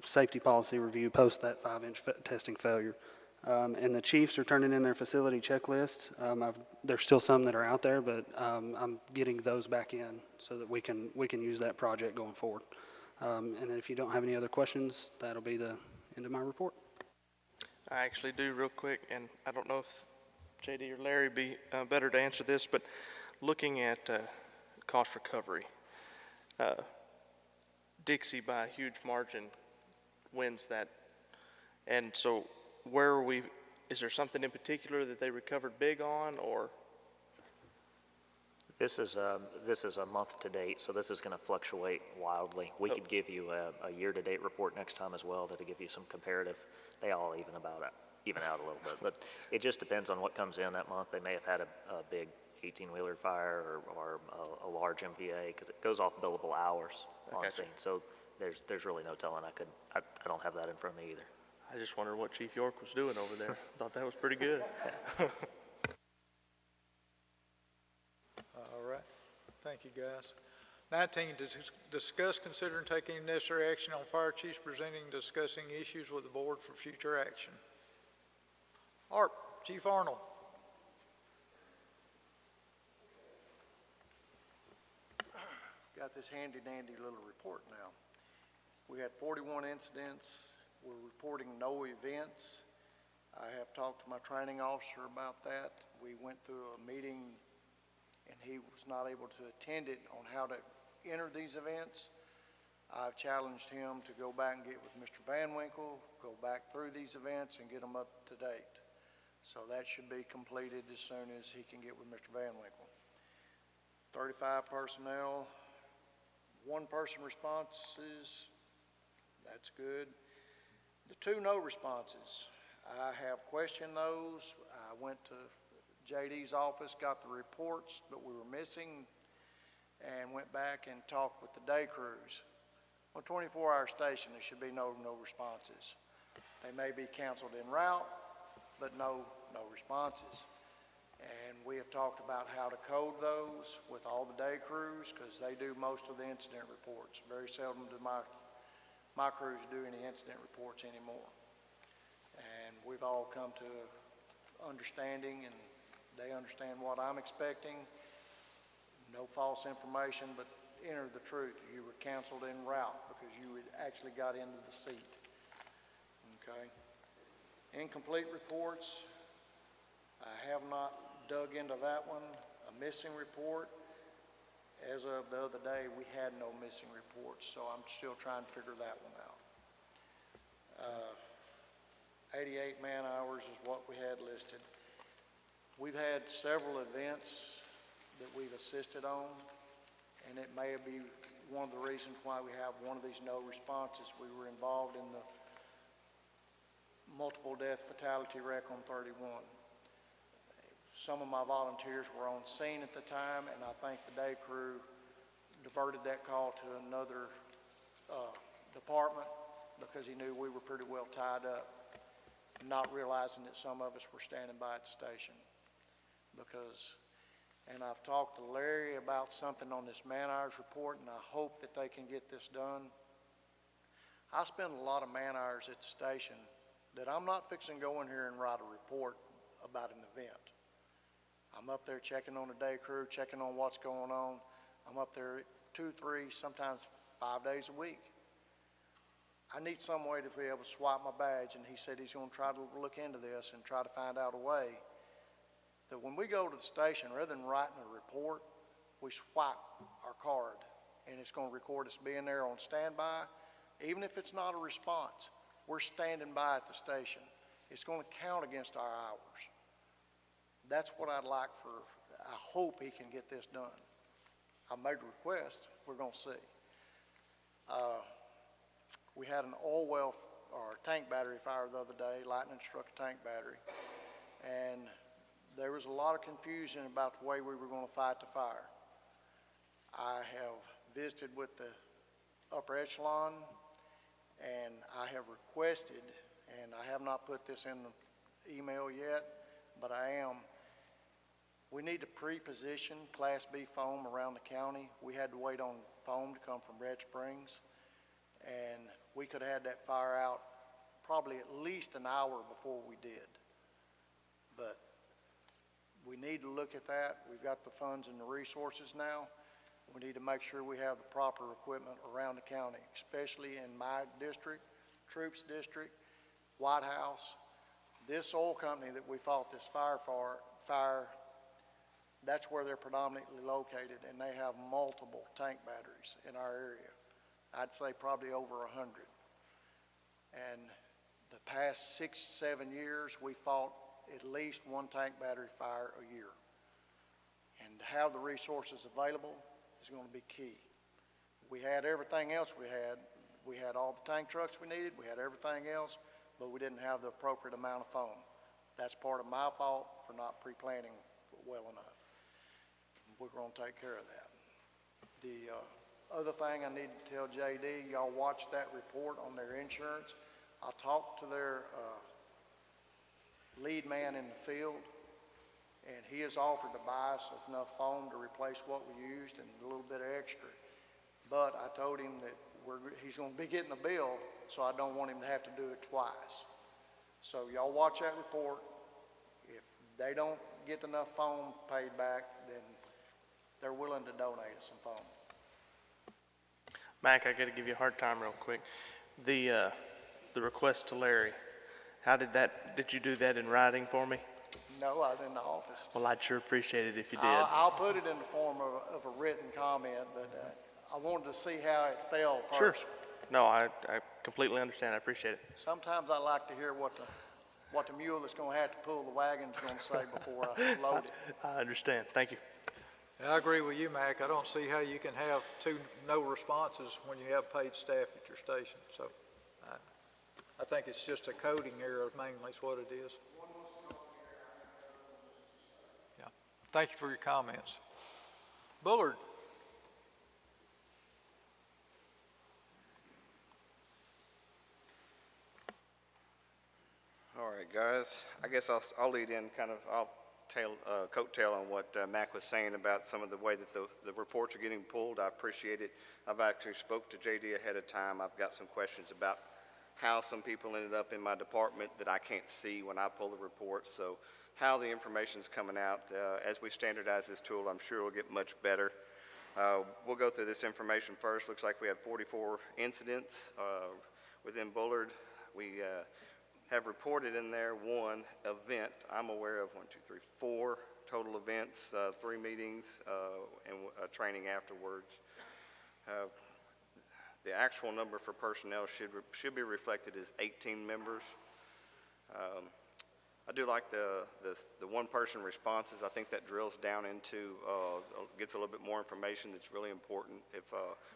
safety policy review post that 5-inch testing failure. And the chiefs are turning in their facility checklist. There's still some that are out there, but I'm getting those back in so that we can use that project going forward. And if you don't have any other questions, that'll be the end of my report. I actually do real quick, and I don't know if JD or Larry be better to answer this, but looking at cost recovery, Dixie by a huge margin wins that. And so where are we, is there something in particular that they recovered big on, or? This is a month to date, so this is going to fluctuate wildly. We could give you a year-to-date report next time as well that'll give you some comparative. They all even out a little bit, but it just depends on what comes in that month. They may have had a big 18-wheeler fire or a large MVA because it goes off billable hours on scene. So there's really no telling. I don't have that in front of me either. I just wondered what Chief York was doing over there. Thought that was pretty good. All right. Thank you, guys. 19, discuss, consider, and take any necessary action on fire chiefs presenting and discussing issues with the board for future action. Art, Chief Arnold. Got this handy-dandy little report now. We had 41 incidents. We're reporting no events. I have talked to my training officer about that. We went through a meeting and he was not able to attend it on how to enter these events. I've challenged him to go back and get with Mr. Van Winkle, go back through these events and get them up to date. So that should be completed as soon as he can get with Mr. Van Winkle. 35 personnel, 1 person responses, that's good. The 2 no responses, I have questioned those. I went to JD's office, got the reports that we were missing, and went back and talked with the day crews. On a 24-hour station, there should be no responses. They may be canceled en route, but no responses. And we have talked about how to code those with all the day crews, because they do most of the incident reports. Very seldom do my crews do any incident reports anymore. And we've all come to understanding, and they understand what I'm expecting. No false information, but enter the truth. You were canceled en route because you had actually got into the seat. Okay. Incomplete reports, I have not dug into that one. A missing report, as of the other day, we had no missing reports, so I'm still trying to figure that one out. 88 man hours is what we had listed. We've had several events that we've assisted on, and it may be one of the reasons why we have one of these no responses. We were involved in the multiple death fatality wreck on 31. Some of my volunteers were on scene at the time, and I think the day crew diverted that call to another department because he knew we were pretty well tied up, not realizing that some of us were standing by at the station. And I've talked to Larry about something on this man hours report, and I hope that they can get this done. I spend a lot of man hours at the station that I'm not fixing to go in here and write a report about an event. I'm up there checking on the day crew, checking on what's going on. I'm up there 2, 3, sometimes 5 days a week. I need some way to be able to swipe my badge, and he said he's going to try to look into this and try to find out a way that when we go to the station, rather than writing a report, we swipe our card, and it's going to record us being there on standby. Even if it's not a response, we're standing by at the station. It's going to count against our hours. That's what I'd like for. I hope he can get this done. I made a request. We're going to see. We had an oil well or tank battery fire the other day. Lightning struck a tank battery, and there was a lot of confusion about the way we were going to fight the fire. I have visited with the upper echelon, and I have requested, and I have not put this in the email yet, but I am. We need to pre-position Class B foam around the county. We had to wait on foam to come from Red Springs, and we could have had that fire out probably at least an hour before we did. But we need to look at that. We've got the funds and the resources now. We need to make sure we have the proper equipment around the county, especially in my district, Troops District, White House. This oil company that we fought this fire, that's where they're predominantly located, and they have multiple tank batteries in our area. I'd say probably over 100. And the past 6, 7 years, we fought at least one tank battery fire a year. And to have the resources available is going to be key. We had everything else we had. We had all the tank trucks we needed. We had everything else, but we didn't have the appropriate amount of foam. That's part of my fault for not pre-planning well enough. We're going to take care of that. The other thing I need to tell JD, y'all watch that report on their insurance. I talked to their lead man in the field, and he has offered to buy us enough foam to replace what we used and a little bit of extra. But I told him that he's going to be getting a bill, so I don't want him to have to do it twice. So y'all watch that report. If they don't get enough foam paid back, then they're willing to donate us some foam. Mac, I got to give you a hard time real quick. The request to Larry, did you do that in writing for me? No, I was in the office. Well, I'd sure appreciate it if you did. I'll put it in the form of a written comment, but I wanted to see how it fell first. Sure. No, I completely understand. I appreciate it. Sometimes I like to hear what the mule that's going to have to pull the wagon is going to say before I load it. I understand. Thank you. I agree with you, Mac. I don't see how you can have 2 no responses when you have paid staff at your station. So I think it's just a coding error mainly is what it is. Yeah. Thank you for your comments. Bullard. All right. right, guys. I guess I'll lead in kind of, I'll coattail on what Mac was saying about some of the way that the reports are getting pulled. I appreciate it. I've actually spoke to JD ahead of time. I've got some questions about how some people ended up in my department that I can't see when I pull the report. So how the information's coming out, as we standardize this tool, I'm sure it'll get much better. We'll go through this information first. Looks like we had 44 incidents within Bullard. We have reported in there one event. I'm aware of 4 total events, 3 meetings, and a training afterwards. The actual number for personnel should be reflected as 18 members. I do like the one-person responses. I think that drills down into, gets a little bit more information that's really important. If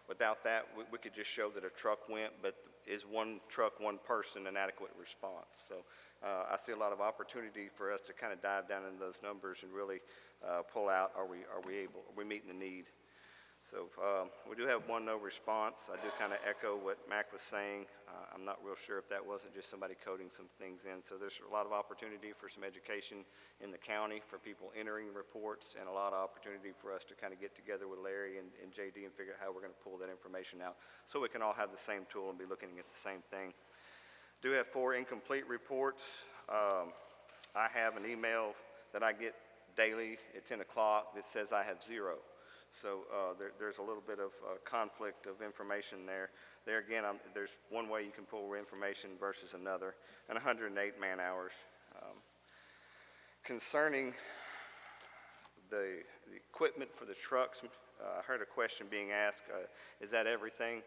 without that, we could just show that a truck went, but is one truck, one person an adequate response? So I see a lot of opportunity for us to kind of dive down into those numbers and really pull out, are we meeting the need? So we do have one no response. I do kind of echo what Mac was saying. I'm not real sure if that wasn't just somebody coding some things in. So there's a lot of opportunity for some education in the county for people entering reports, and a lot of opportunity for us to kind of get together with Larry and JD and figure out how we're going to pull that information out so we can all have the same tool and be looking at the same thing. Do have 4 incomplete reports. I have an email that I get daily at 10 o'clock that says I have 0. So there's a little bit of conflict of information there. There again, there's one way you can pull information versus another, and 108 man hours. Concerning the equipment for the trucks, I heard a question being asked, is that everything?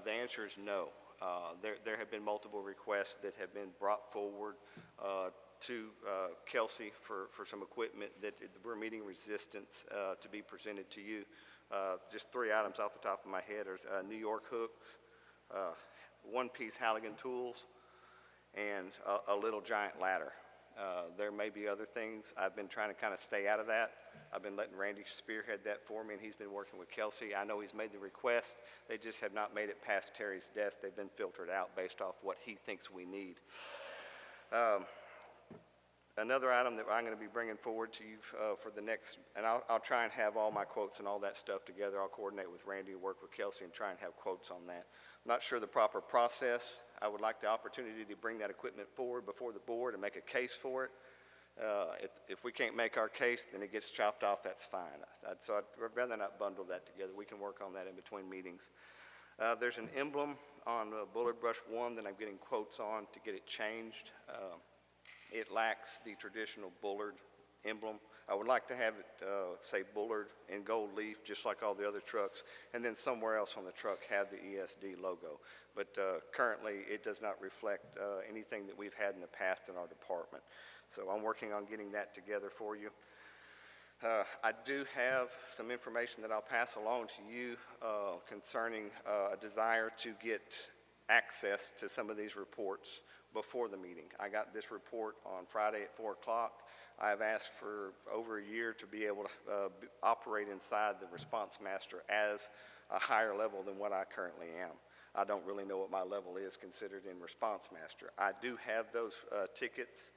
The answer is no. There have been multiple requests that have been brought forward to Kelsey for some equipment that we're meeting resistance to be presented to you. Just 3 items off the top of my head are New York hooks, one-piece Halligan tools, and a little giant ladder. There may be other things. I've been trying to kind of stay out of that. I've been letting Randy spearhead that for me, and he's been working with Kelsey. I know he's made the request. They just have not made it past Terry's desk. They've been filtered out based off what he thinks we need. Another item that I'm going to be bringing forward to you for the next, and I'll try and have all my quotes and all that stuff together. I'll coordinate with Randy, work with Kelsey, and try and have quotes on that. I'm not sure the proper process. I would like the opportunity to bring that equipment forward before the board and make a case for it. If we can't make our case, then it gets chopped off, that's fine. So I'd rather not bundle that together. We can work on that in between meetings. There's an emblem on Bullard Brush 1 that I'm getting quotes on to get it changed. It lacks the traditional Bullard emblem. I would like to have it say Bullard in gold leaf, just like all the other trucks, and then somewhere else on the truck have the ESD logo. But currently, it does not reflect anything that we've had in the past in our department. So I'm working on getting that together for you. I do have some information that I'll pass along to you concerning a desire to get access to some of these reports before the meeting. I got this report on Friday at 4 o'clock. I've asked for over a year to be able to operate inside the response master as a higher level than what I currently am. I don't really know what my level is considered in response master. I do have those tickets.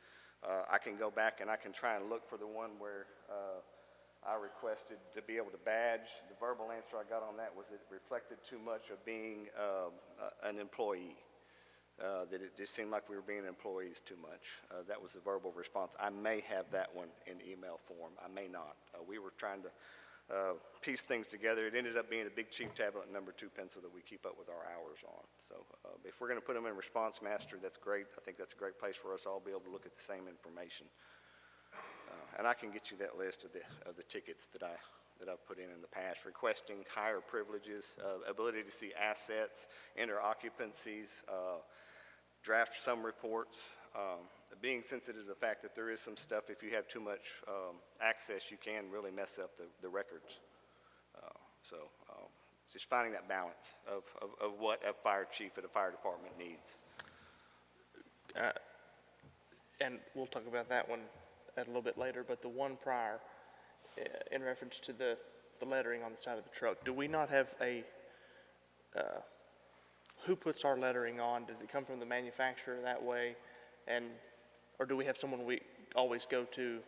I can go back and I can try and look for the one where I requested to be able to badge. The verbal answer I got on that was it reflected too much of being an employee. That it just seemed like we were being employees too much. That was the verbal response. I may have that one in email form. I may not. We were trying to piece things together. It ended up being a big chief tablet number 2 pencil that we keep up with our hours on. So if we're going to put them in response master, that's great. I think that's a great place for us all to be able to look at the same information. And I can get you that list of the tickets that I've put in the past, requesting higher privileges, ability to see assets, enter occupancies, draft some reports, being sensitive to the fact that there is some stuff, if you have too much access, you can really mess up the records. So just finding that balance of what a fire chief at a fire department needs. And we'll talk about that one a little bit later, but the one prior, in reference to the lettering on the side of the truck, do we not have a, who puts our lettering on? Does it come from the manufacturer that way? And Or do we have someone we always go to?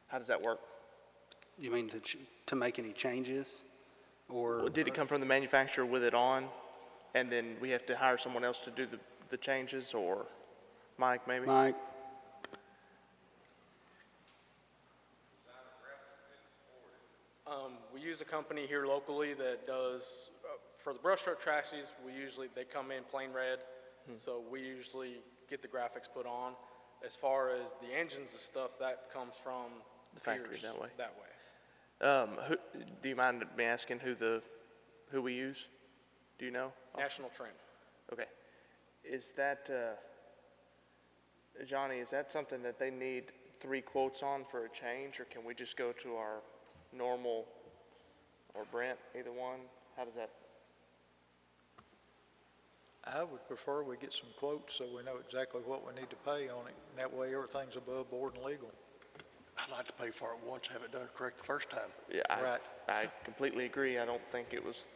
How does that work? You mean to make any changes? Or Did it come from the manufacturer with it on, and then we have to hire someone else to do the changes, or Mike maybe? Mike? We use a company here locally that does, for the brush truck chassis, they come in plain red, so we usually get the graphics put on. As far as the engines and stuff, that comes from The factory Pierce that way. That way. Do you mind me asking who we use? Do you know? National Trim. Okay. Is that, Johnny, is that something that they need 3 quotes on for a change, or can we just go to our normal, or Brent, either one? How does that? I would prefer we get some quotes so we know exactly what we need to pay on it. And that way everything's above board and legal. I'd like to pay for it once, have it done correct the first time. Yeah, Right. I completely agree. I don't think it was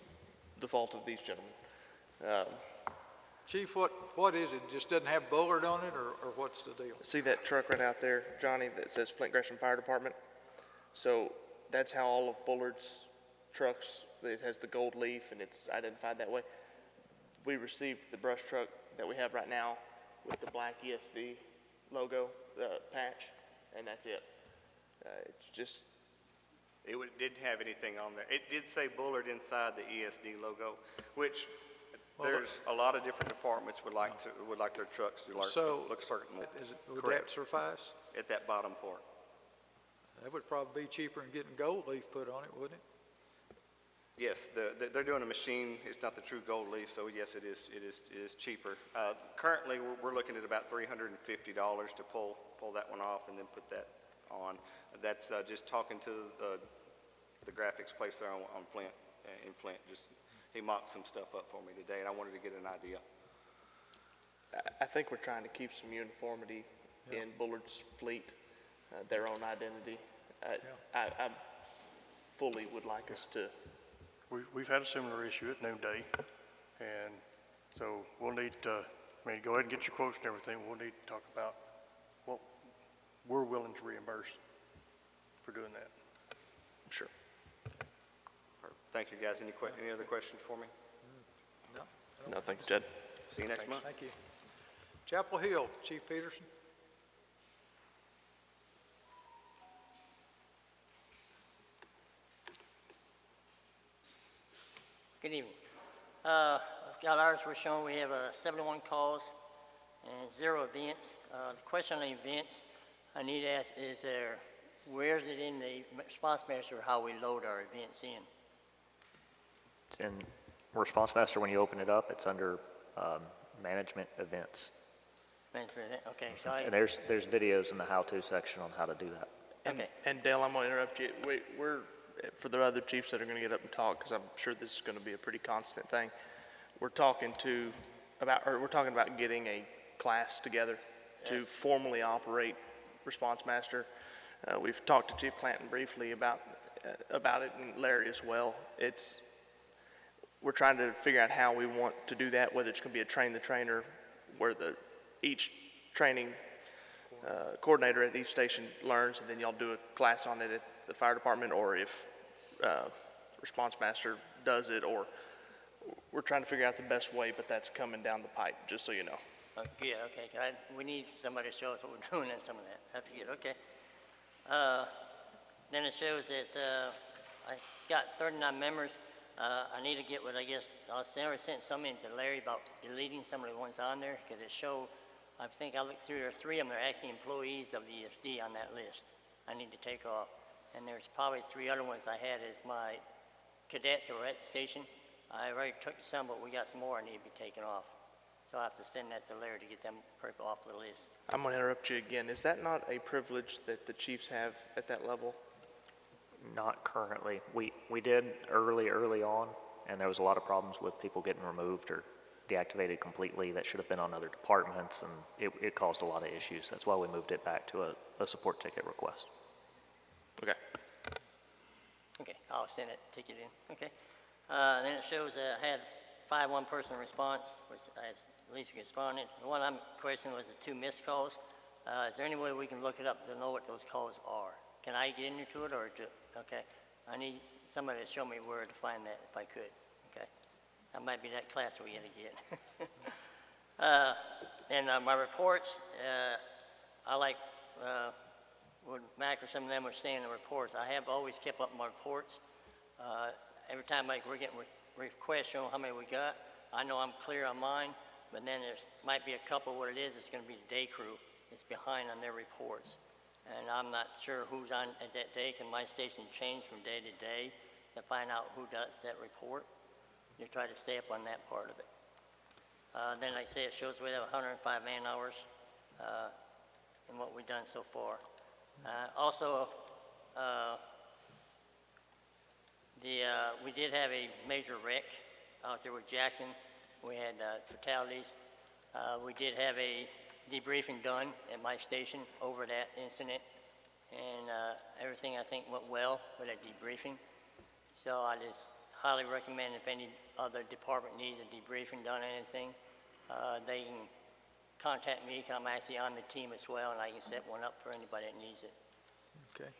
the fault of these gentlemen. Chief, what is it? Just doesn't have Bullard on it, or what's the deal? See that truck right out there, Johnny, that says Flint Gresham Fire Department? So that's how all of Bullard's trucks, it has the gold leaf and it's identified that way. We received the brush truck that we have right now with the black ESD logo patch, and that's it. It's just... Didn't have anything on there. It did say Bullard inside the ESD logo, which there's a lot of different departments would like their trucks to look certain. Would that suffice? At that bottom part. That would probably be cheaper than getting gold leaf put on it, wouldn't it? Yes, they're doing a machine. It's not the true gold leaf, so yes, it is cheaper. Currently, we're looking at about $350 to pull that one off and then put that on. That's just talking to the graphics place there on Flint, in Flint. He mocked some stuff up for me today, and I wanted to get an idea. I think we're trying to keep some uniformity in Bullard's fleet, their own identity. I fully would like us to... We've had a similar issue at noonday, and so we'll need to, go ahead and get your quotes and everything. We'll need to talk about what we're willing to reimburse for doing that. Sure. Thank you, guys. Any other questions for me? No. No, thank you, Jed. See you next month. Thank you. Chapel Hill, Chief Peterson. Good evening. Got ours, we're showing we have 71 calls and 0 events. The question on the events I need to ask is where is it in the response master how we load our events in? It's in Response Master. When you open it up, it's under Management Events. Management event, okay. So And there's videos in the how-to section on how to do that. And Dale, I'm going to interrupt you. We're for the other chiefs that are going to get up and talk, because I'm sure this is going to be a pretty constant thing. We're talking about getting a class together to formally operate Response Master. We've talked to Chief Clanton briefly about it, and Larry as well. We're trying to figure out how we want to do that, whether it's going to be a train the trainer, where each training coordinator at each station learns, and then y'all do a class on it at the fire department, or if Response Master does it, or we're trying to figure out the best way, but that's coming down the pipe, just so you know. Yeah, okay. We need somebody to show us what we're doing and some of that. That's good, okay. Then it shows that I've got 39 members. I need to get what I sent some in to Larry about deleting some of the ones on there, because it showed, I think I looked through, there are 3 of them that are actually employees of the ESD on that list I need to take off. And there's probably 3 other ones I had as my cadets that were at the station. I already took some, but we got some more I need to be taken off. So I have to send that to Larry to get them off the list. I'm going to interrupt you again. Is that not a privilege that the chiefs have at that level? Not currently. We did early on, and there was a lot of problems with people getting removed or deactivated completely that should have been on other departments, and it caused a lot of issues. That's why we moved it back to a support ticket request. Okay. Okay, I'll send that ticket in. Okay. Then it shows I had 5 one-person response, which I at least responded. The one I'm questioning was the 2 missed calls. Is there any way we can look it up to know what those calls are? Can I get into it or okay? I need somebody to show me where to find that if I could, okay? That might be that class we gotta get. And my reports, I like what Mac or some of them were saying in the reports. I have always kept up my reports. Every time we're getting requests showing how many we got, I know I'm clear on mine, but then there might be a couple, what it is, it's gonna be the day crew. It's behind on their reports. And I'm not sure who's on at that day. Can my station change from day to day to find out who does that report? You try to stay up on that part of it. Then like I say, it shows we have 105 man hours in what we've done so far. Also, we did have a major wreck out there with Jackson. We had fatalities. We did have a debriefing done at my station over that incident, and everything I think went well with that debriefing. So I just highly recommend if any other department needs a debriefing done or anything, they can contact me, because I'm actually on the team as well, and I can set one up for anybody that needs it. Okay.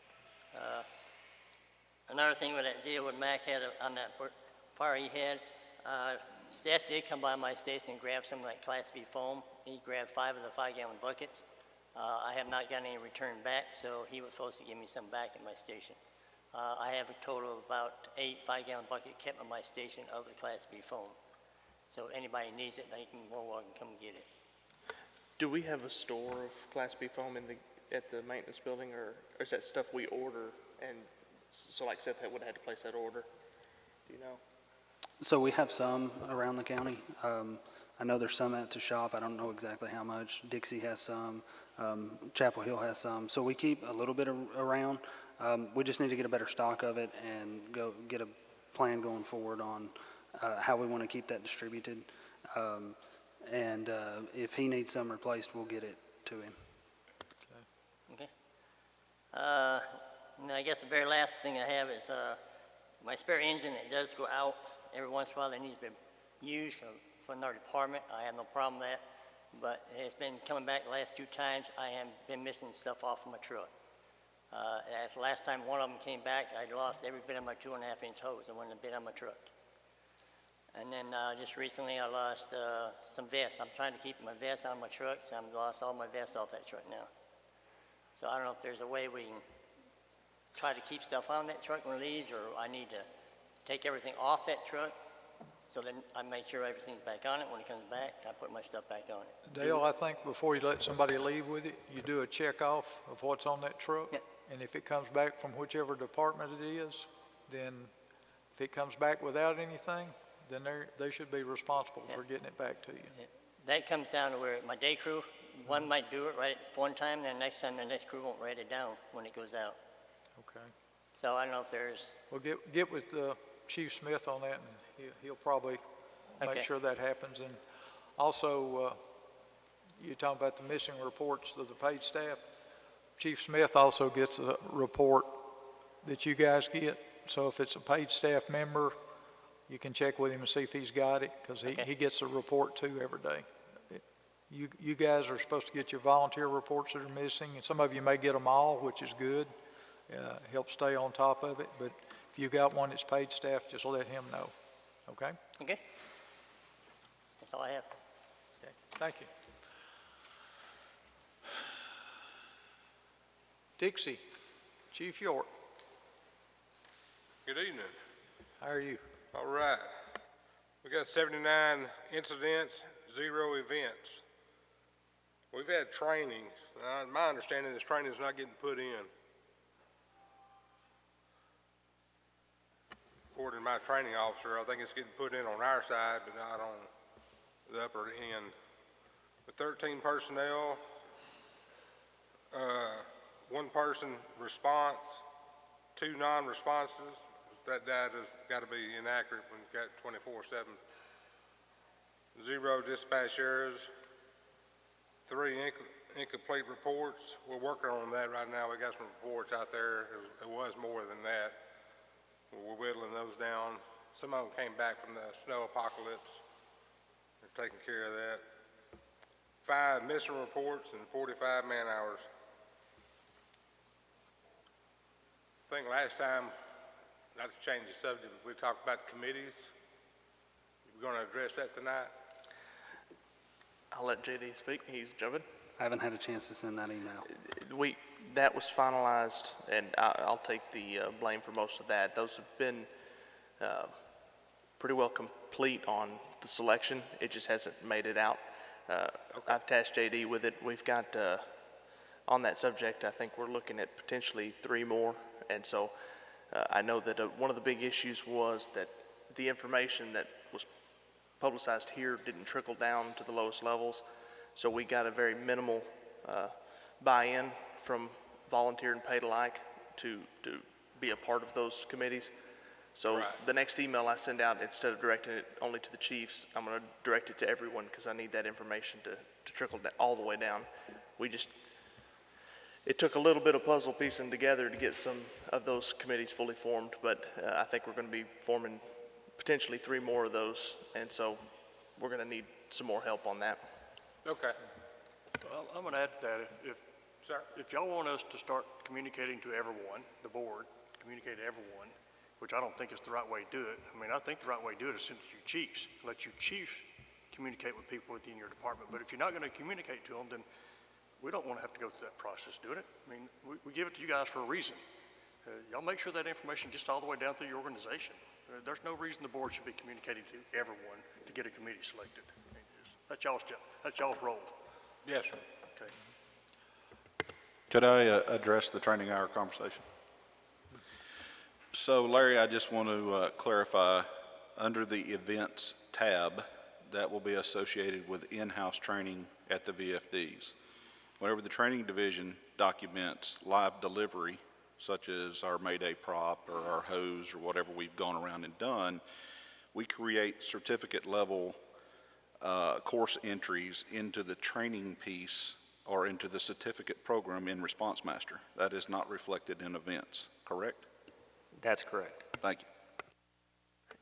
Another thing with that deal with Mac had on that fire he had, staff did come by my station and grab some of that Class B foam. He grabbed 5 of the 5-gallon buckets. I have not gotten any return back, so he was supposed to give me some back at my station. I have a total of about 8 5-gallon buckets kept at my station of the Class B foam. So if anybody needs it, they can more welcome come get it. Do we have a store of Class B foam at the maintenance building, or is that stuff we order? And so like Seth would have had to place that order. Do you know? So we have some around the county. I know there's some at the shop. I don't know exactly how much. Dixie has some. Chapel Hill has some. So we keep a little bit around. We just need to get a better stock of it and go get a plan going forward on how we want to keep that distributed. And if he needs some replaced, we'll get it to him. Okay. And I guess the very last thing I have is my spare engine that does go out every once in a while. That needs to be used for another department. I have no problem with that, but it's been coming back the last 2 times. I have been missing stuff off of my truck. As the last time one of them came back, I lost every bit of my 2.5-inch hose. I wouldn't have been on my truck. And then just recently I lost some vests. I'm trying to keep my vests on my truck, so I've lost all my vests off that truck now. So I don't know if there's a way we can try to keep stuff on that truck when it leaves, or I need to take everything off that truck so then I make sure everything's back on it. When it comes back, I put my stuff back on it. Dale, I think before you let somebody leave with it, you do a check off of what's on that truck. Yep. And if it comes back from whichever department it is, then if it comes back without anything, then they should be responsible for getting it back to you. That comes down to where my day crew, one might do it right one time, then next time the next crew won't write it down when it goes out. Okay. So I don't know if there's... Well, get with Chief Smith on that, and he'll probably make sure that happens. And also, you're talking about the missing reports of the paid staff. Chief Smith also gets a report that you guys get. So if it's a paid staff member, you can check with him and see if he's got it, because he gets a report too every day. You guys are supposed to get your volunteer reports that are missing, and some of you may get them all, which is good. Help stay on top of it. But if you got one that's paid staff, just let him know. Okay? Okay. That's all I have. Okay. Thank you. Dixie, Chief York. Good evening. How are you? All right. We got 79 incidents, 0 events. We've had training. My understanding, this training is not getting put in. According to my training officer, I think it's getting put in on our side, but not on the upper end. With 13 personnel, 1 person response, 2 non-responses. That data's got to be inaccurate when you've got 24/7. 0 dispatch errors, 3 incomplete reports. We're working on that right now. We got some reports out there. It was more than that. We're whittling those down. Some of them came back from the snow apocalypse. We're taking care of that. 5 missing reports and 45 man-hours. I think last time, not to change the subject, but we talked about committees. We're going to address that tonight. I'll let JD speak. He's jumping. I haven't had a chance to send that email. That was finalized, and I'll take the blame for most of that. Those have been pretty well complete on the selection. It just hasn't made it out. I've tasked JD with it. We've got, on that subject, I think we're looking at potentially 3 more. And so I know that one of the big issues was that the information that was publicized here didn't trickle down to the lowest levels. So we got a very minimal buy-in from volunteer and paid alike to be a part of those committees. So the next email I send out, instead of directing it only to the chiefs, I'm going to direct it to everyone because I need that information to trickle down, all the way down. It took a little bit of puzzle piecing together to get some of those committees fully formed, but I think we're going to be forming potentially 3 more of those, and so we're going to need some more help on that. Okay. Well, I'm going to add to that. If y'all want us to start communicating to everyone, the board, communicate to everyone, which I don't think is the right way to do it. I mean, I think the right way to do it is send it to your chiefs. Let your chiefs communicate with people within your department. But if you're not going to communicate to them, then we don't want to have to go through that process doing it. I mean, we give it to you guys for a reason. Y'all make sure that information gets all the way down through your organization. There's no reason the board should be communicating to everyone to get a committee selected. I mean, that's y'all's role. Yes, sir. Okay. Could I address the training hour conversation? So Larry, I just want to clarify, under the events tab, that will be associated with in-house training at the VFDs. Whenever the training division documents live delivery, such as our Mayday prop or our hose or whatever we've gone around and done, we create certificate level course entries into the training piece or into the certificate program in Response Master. That is not reflected in events, correct? That's correct. Thank you.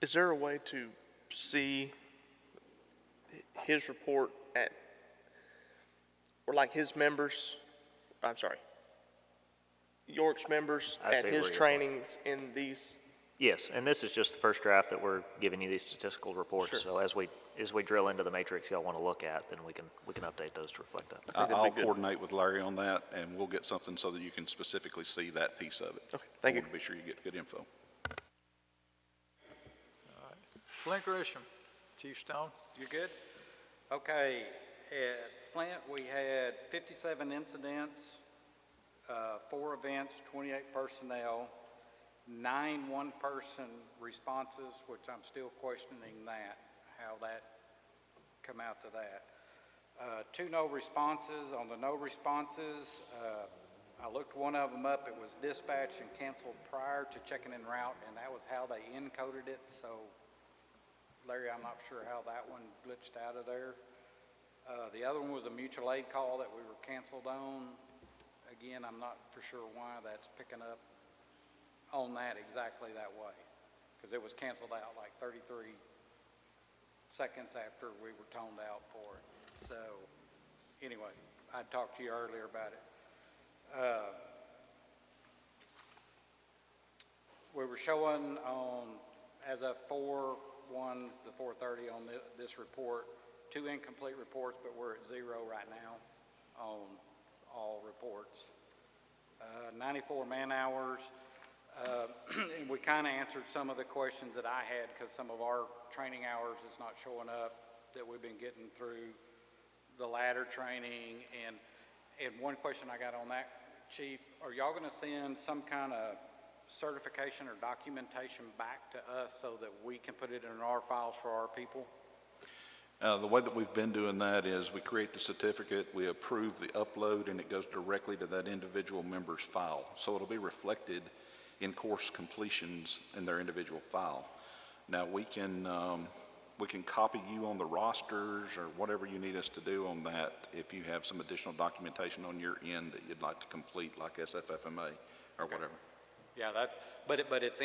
Is there a way to see his report at, or like his members, York's members I at see his where you're trainings in these? Yes, and this is just the first draft that we're giving you these statistical reports. Sure. So as we drill into the matrix y'all want to look at, then we can update those to reflect that. I'll coordinate with Larry on that, and we'll get something so that you can specifically see that piece of it. Okay, thank you. To be sure you get good info. All right. Flint Gresham, Chief Stone. You good? Okay, at Flint, we had 57 incidents, 4 events, 28 personnel, 9 one-person responses, which I'm still questioning that, how that come out to that. 2 no responses. On the no responses, I looked one of them up. It was dispatched and canceled prior to checking en route, and that was how they encoded it. So, Larry, I'm not sure how that one glitched out of there. The other one was a mutual aid call that we were canceled on. Again, I'm not for sure why that's picking up on that exactly that way, because it was canceled out like 33 seconds after we were toned out for it. So anyway, I talked to you earlier about it. We were showing on, as of 4/1 to 4/30 on this report, 2 incomplete reports, but we're at 0 right now on all reports. 94 man hours. And we kind of answered some of the questions that I had, because some of our training hours is not showing up that we've been getting through the ladder training. And one question I got on that, Chief, are y'all going to send some kind of certification or documentation back to us so that we can put it in our files for our people? The way that we've been doing that is we create the certificate, we approve the upload, and it goes directly to that individual member's file. So it'll be reflected in course completions in their individual file. Now we can copy you on the rosters or whatever you need us to do on that if you have some additional documentation on your end that you'd like to complete, like SFFMA or whatever. Yeah, but it's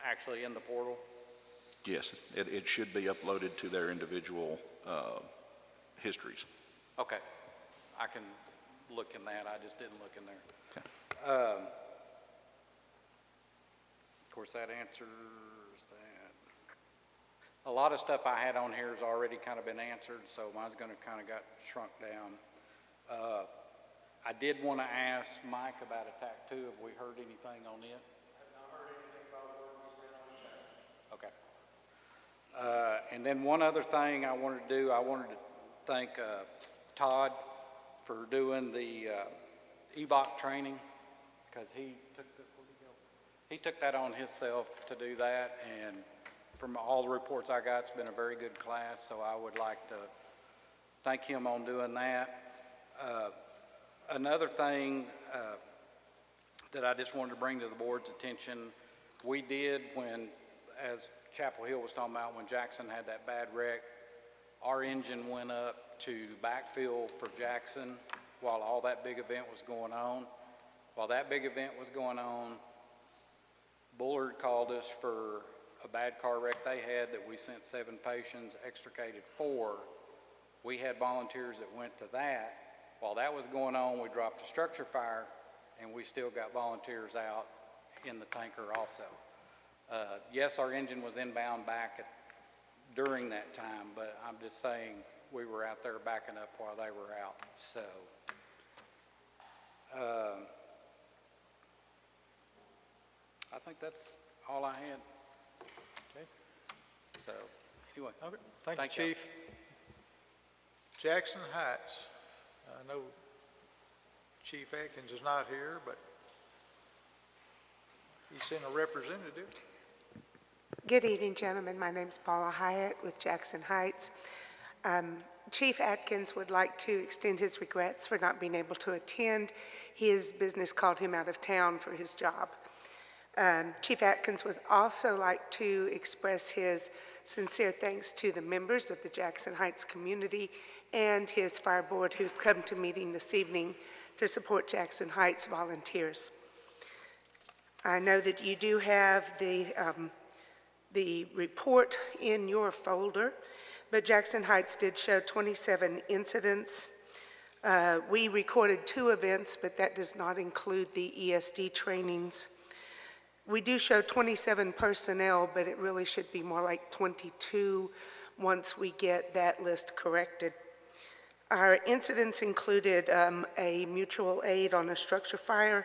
actually in the portal? Yes, it should be uploaded to their individual histories. Okay, I can look in that, I just didn't look in there. Of course, that answers that. A lot of stuff I had on here has already kind of been answered, so mine's gonna kind of got shrunk down. I did want to ask Mike about attack 2. Have we heard anything on it? I've not heard anything about what we said on Jackson. Okay. And then one other thing I wanted to do, I wanted to thank Todd for doing the EVOC training, because he took that on himself to do that, and from all the reports I got, it's been a very good class, so I would like to thank him on doing that. Another thing that I just wanted to bring to the board's attention, we did when, as Chapel Hill was talking about, when Jackson had that bad wreck, our engine went up to backfill for Jackson while all that big event was going on. While that big event was going on, Bullard called us for a bad car wreck they had that we sent 7 patients, extricated 4. We had volunteers that went to that. While that was going on, we dropped a structure fire, and we still got volunteers out in the tanker also. Yes, our engine was inbound back during that time, but I'm just saying we were out there backing up while they were out. So, I think that's all I had. Okay. So, anyway. Okay. Thank you, Chief. Jackson Heights. I know Chief Atkins is not here, but he sent a representative. Good evening, gentlemen. My name's Paula Hyatt with Jackson Heights. Chief Atkins would like to extend his regrets for not being able to attend. His business called him out of town for his job. Chief Atkins would also like to express his sincere thanks to the members of the Jackson Heights community and his fire board who've come to meeting this evening to support Jackson Heights volunteers. I know that you do have the report in your folder, but Jackson Heights did show 27 incidents. We recorded 2 events, but that does not include the ESD trainings. We do show 27 personnel, but it really should be more like 22 once we get that list corrected. Our incidents included a mutual aid on a structure fire.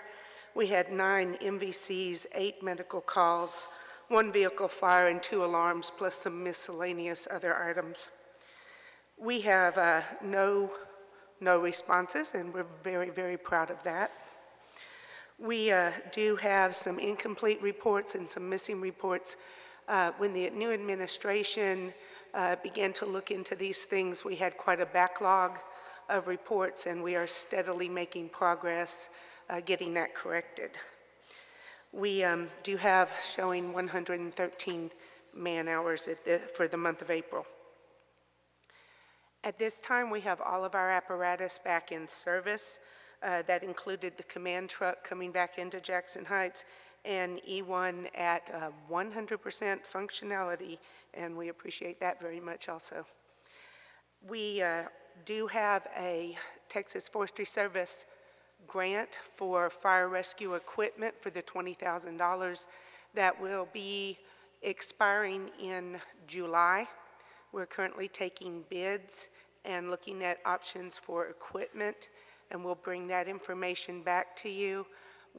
We had 9 MVCs, 8 medical calls, 1 vehicle fire, and 2 alarms, plus some miscellaneous other items. We have no responses, and we're very, very proud of that. We do have some incomplete reports and some missing reports. When the new administration began to look into these things, we had quite a backlog of reports, and we are steadily making progress getting that corrected. We do have showing 113 man-hours for the month of April. At this time, we have all of our apparatus back in service. That included the command truck coming back into Jackson Heights and E1 at 100% functionality, and we appreciate that very much also. We do have a Texas Forestry Service grant for fire rescue equipment for the $20,000 that will be expiring in July. We're currently taking bids and looking at options for equipment, and we'll bring that information back to you.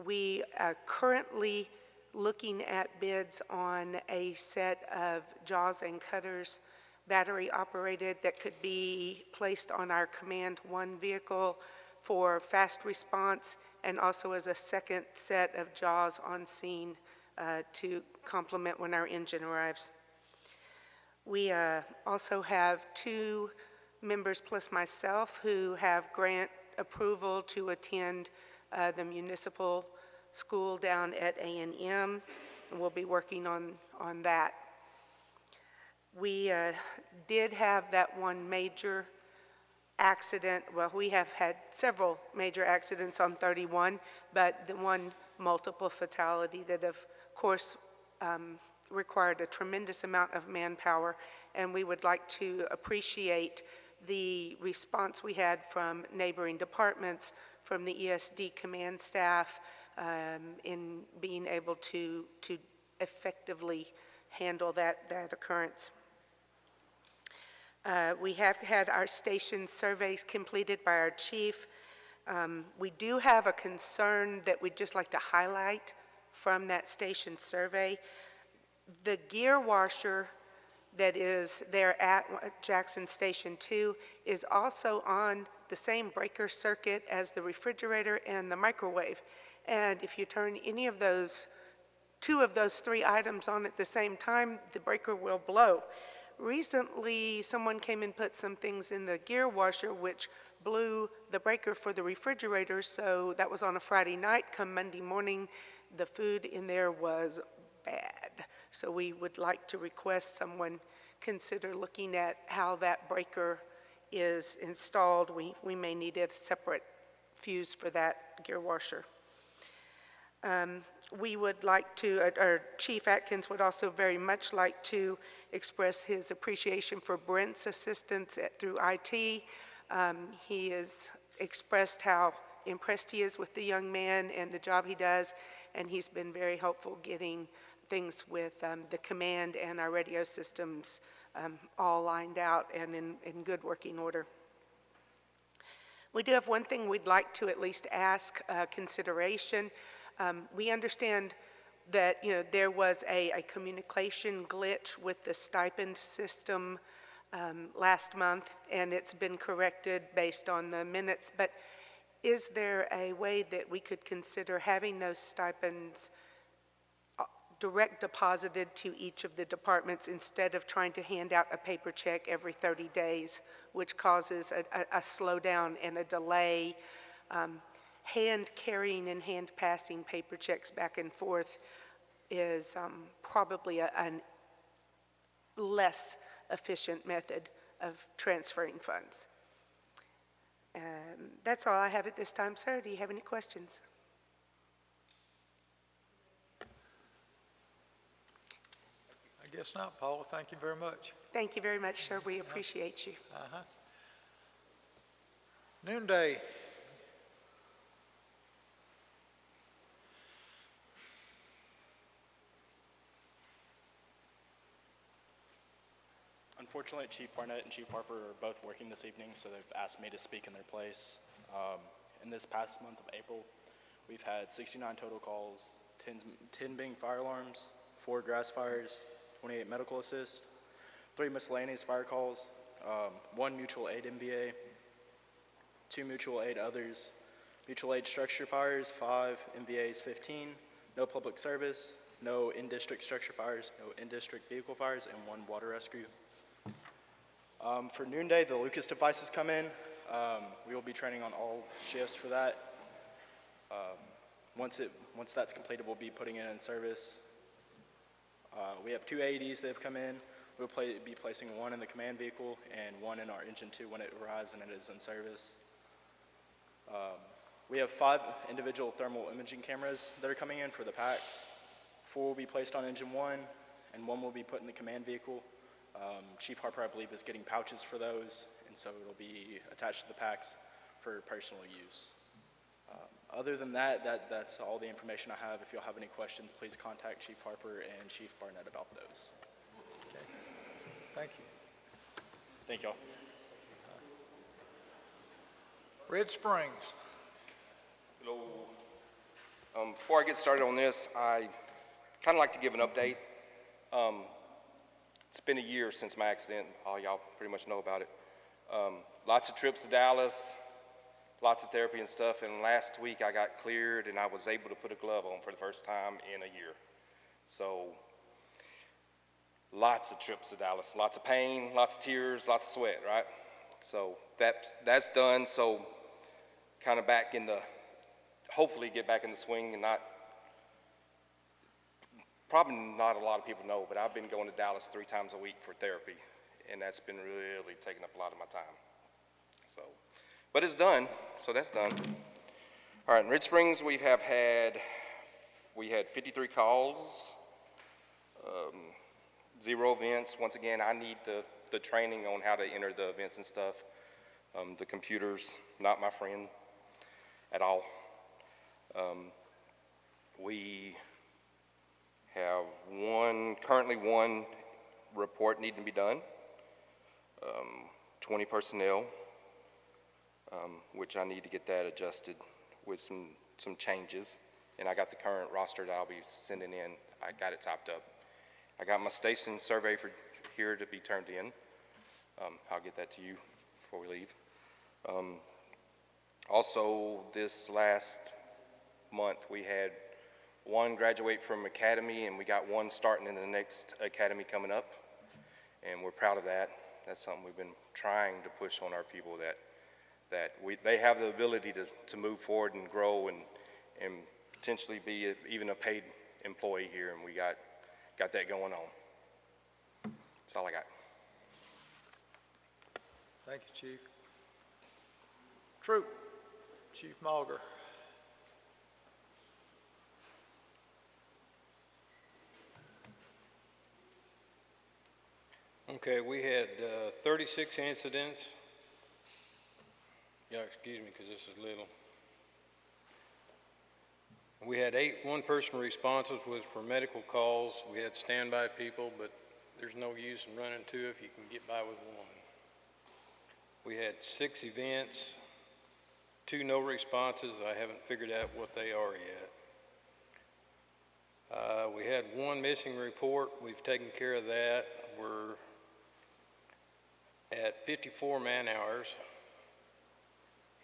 We are currently looking at bids on a set of jaws and cutters, battery operated, that could be placed on our Command 1 vehicle for fast response, and also as a second set of jaws on scene to complement when our engine arrives. We also have 2 members plus myself who have grant approval to attend the municipal school down at A&M, and we'll be working on that. We did have that one major accident. Well, we have had several major accidents on 31, but the one multiple fatality that of course required a tremendous amount of manpower, and we would like to appreciate the response we had from neighboring departments, from the ESD command staff, in being able to effectively handle that occurrence. We have had our station surveys completed by our chief. We do have a concern that we'd just like to highlight from that station survey. The gear washer that is there at Jackson Station 2 is also on the same breaker circuit as the refrigerator and the microwave. And if you turn any of those, two of those three items on at the same time, the breaker will blow. Recently, someone came and put some things in the gear washer which blew the breaker for the refrigerator, so that was on a Friday night. Come Monday morning, the food in there was bad. So we would like to request someone consider looking at how that breaker is installed. We may need a separate fuse for that gear washer. We would like to, or Chief Atkins would also very much like to express his appreciation for Brent's assistance through IT. He has expressed how impressed he is with the young man and the job he does, and he's been very helpful getting things with the command and our radio systems all lined out and in good working order. We do have one thing we'd like to at least ask consideration. We understand that there was a communication glitch with the stipend system last month, and it's been corrected based on the minutes, but is there a way that we could consider having those stipends direct deposited to each of the departments instead of trying to hand out a paper check every 30 days, which causes a slowdown and a delay? Hand carrying and hand passing paper checks back and forth is probably a less efficient method of transferring funds. That's all I have at this time, sir. Do you have any questions? I guess not, Paula. Thank you very much. Thank you very much, sir. We appreciate you. Noonday. Unfortunately, Chief Barnett and Chief Harper are both working this evening, so they've asked me to speak in their place. In this past month of April, we've had 69 total calls, 10 being fire alarms, 4 grass fires, 28 medical assist, 3 miscellaneous fire calls, 1 mutual aid MVA, 2 mutual aid others, mutual aid structure fires, 5 MVAs 15, no public service, no in-district structure fires, no in-district vehicle fires, and 1 water rescue. For noonday, the Lucas devices come in. We will be training on all shifts for that. Once that's completed, we'll be putting it in service. We have 2 AEDs that have come in. We'll be placing 1 in the command vehicle and 1 in our engine 2 when it arrives and it is in service. We have 5 individual thermal imaging cameras that are coming in for the packs. 4 will be placed on engine 1 and 1 will be put in the command vehicle. Chief Harper, I believe, is getting pouches for those, and so it'll be attached to the packs for personal use. Other than that, that's all the information I have. If you'll have any questions, please contact Chief Harper and Chief Barnett about those. Okay. Thank you. Thank y'all. Red Springs. Hello. Before I get started on this, I kind of like to give an update. It's been a year since my accident. All y'all pretty much know about it. Lots of trips to Dallas, lots of therapy and stuff, and last week I got cleared and I was able to put a glove on for the first time in a year. So, lots of trips to Dallas, lots of pain, lots of tears, lots of sweat, right? So that's done, so kind of back in the, hopefully get back in the swing and not, probably not a lot of people know, but I've been going to Dallas 3 times a week for therapy, and that's been really taking up a lot of my time. So, but it's done, so that's done. All right, in Red Springs, we had 53 calls, 0 events. Once again, I need the training on how to enter the events and stuff. The computer's not my friend at all. We have currently one report needing to be done, 20 personnel, which I need to get that adjusted with some changes. And I got the current roster that I'll be sending in. I got it topped up. I got my station survey for here to be turned in. I'll get that to you before we leave. Also, this last month, we had one graduate from academy, and we got one starting in the next academy coming up, and we're proud of that. That's something we've been trying to push on our people, that they have the ability to move forward and grow and potentially be even a paid employee here, and we got that going on. That's all I got. Thank you, Chief. Troop, Chief Mauger. Okay, we had 36 incidents. Yeah, excuse me, because this is little. We had 8 one-person responses, was for medical calls. We had standby people, but there's no use in running 2 if you can get by with 1. We had 6 events, 2 no responses. I haven't figured out what they are yet. We had 1 missing report. We've taken care of that. We're at 54 man hours,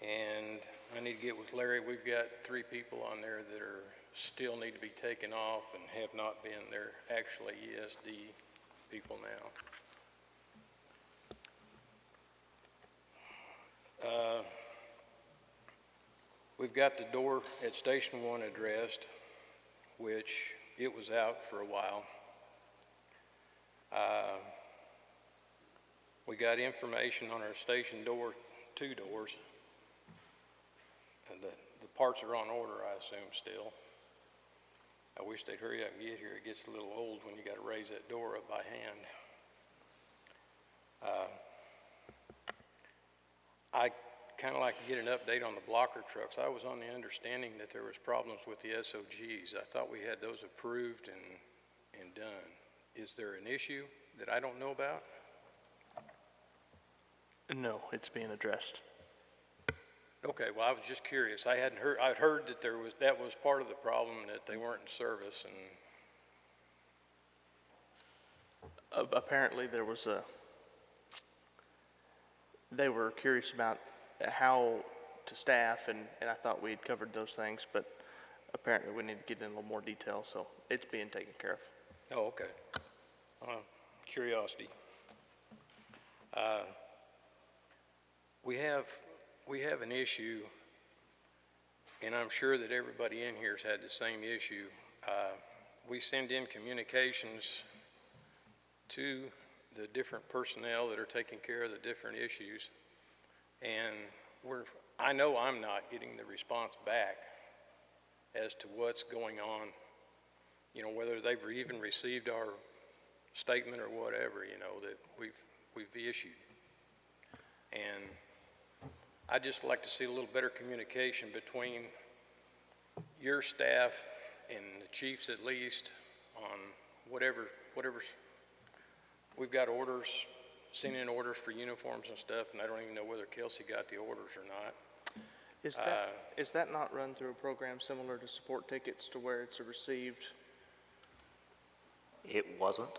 and I need to get with Larry. We've got 3 people on there that still need to be taken off and have not been. They're actually ESD people now. We've got the door at Station 1 addressed, which it was out for a while. We got information on our station door, 2 doors. And the parts are on order, I assume, still. I wish they'd hurry up and get here. It gets a little old when you got to raise that door up by hand. I kind of like to get an update on the blocker trucks. I was on the understanding that there was problems with the SOGs. I thought we had those approved and done. Is there an issue that I don't know about? No, it's being addressed. Okay, well, I was just curious. I'd heard that that was part of the problem, that they weren't in service, and Apparently they were curious about how to staff, and I thought we had covered those things, but apparently we need to get in a little more detail, so it's being taken care of. oh, okay. Curiosity. We have an issue, and I'm sure that everybody in here has had the same issue. We send in communications to the different personnel that are taking care of the different issues, and I know I'm not getting the response back as to what's going on, whether they've even received our statement or whatever, that we've issued. And I'd just like to see a little better communication between your staff and the chiefs, at least, on whatever's, we've got orders, sent in orders for uniforms and stuff, and I don't even know whether Kelsey got the orders or not. Is that not run through a program similar to support tickets, to where it's received? It wasn't.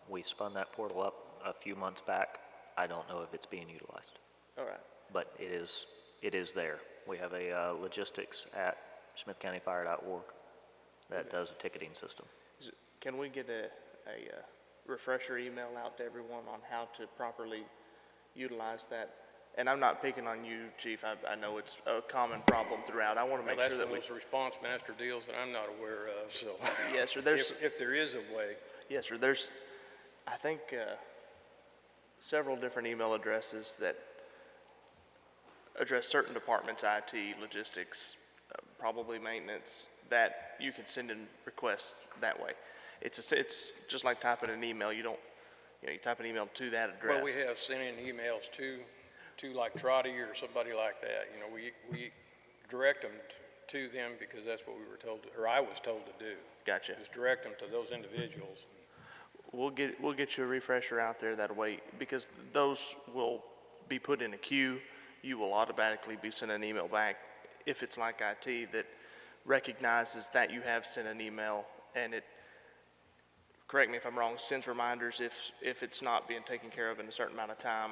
We spun that portal up a few months back. I don't know if it's being utilized. All right. But it is there. We have a logistics at smithcountyfire.org that does a ticketing system. Can we get a refresher email out to everyone on how to properly utilize that? And I'm not picking on you, Chief. I know it's a common problem throughout. I want to make sure that That's one of those response master deals that I'm not aware of. So yes, sir. If there is a way. Yes, sir. There's, I think, several different email addresses that address certain departments, IT, logistics, probably maintenance, that you can send in requests that way. It's just like typing an email. You type an email to that address. Well, we have sent in emails to to like Trotty or somebody like that. You know, we direct them to them because that's what we were told, or I was told to do. Gotcha. Just direct them to those individuals. We'll get you a refresher out there that way, because those will be put in a queue. You will automatically be sent an email back if it's like IT that recognizes that you have sent an email, and it, correct me if I'm wrong, sends reminders if it's not being taken care of in a certain amount of time.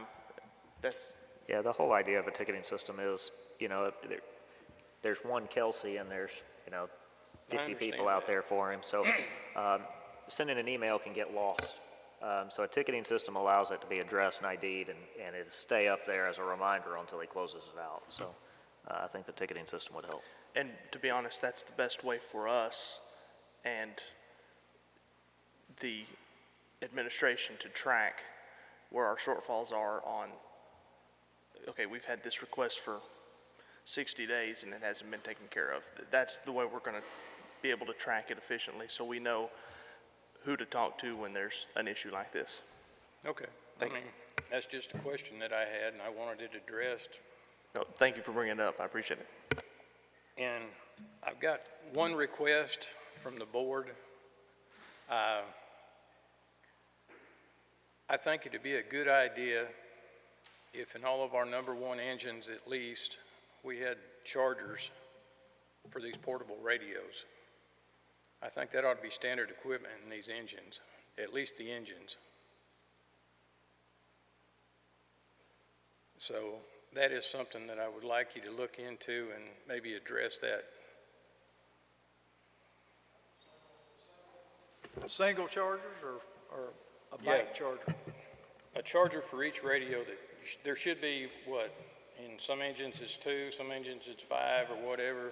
That's Yeah, the whole idea of a ticketing system is, you know, there's one Kelsey and there's, you know, 50 people out there for him. So sending an email can get lost. So a ticketing system allows it to be addressed and ID'd and it stay up there as a reminder until he closes it out. So I think the ticketing system would help. And to be honest, that's the best way for us and the administration to track where our shortfalls are on, okay, we've had this request for 60 days and it hasn't been taken care of. That's the way we're going to be able to track it efficiently, so we know who to talk to when there's an issue like this. Okay. Thank you. That's just a question that I had, and I wanted it addressed. No, thank you for bringing it up. I appreciate it. And I've got one request from the board. I think it'd be a good idea if in all of our number one engines at least, we had chargers for these portable radios. I think that ought to be standard equipment in these engines, at least the engines. So that is something that I would like you to look into and maybe address that. Single chargers or a bike charger? A charger for each radio. That there should be, what, in some engines it's 2, some engines it's 5 or whatever.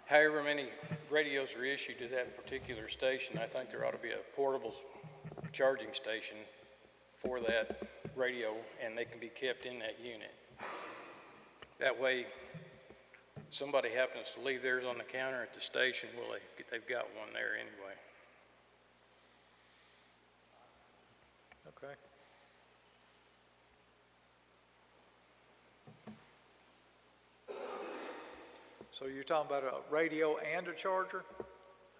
However many radios are issued to that particular station, I think there ought to be a portable charging station for that radio, and they can be kept in that unit. That way, somebody happens to leave theirs on the counter at the station, well, they've got one there anyway. Okay. So you're talking about a radio and a charger?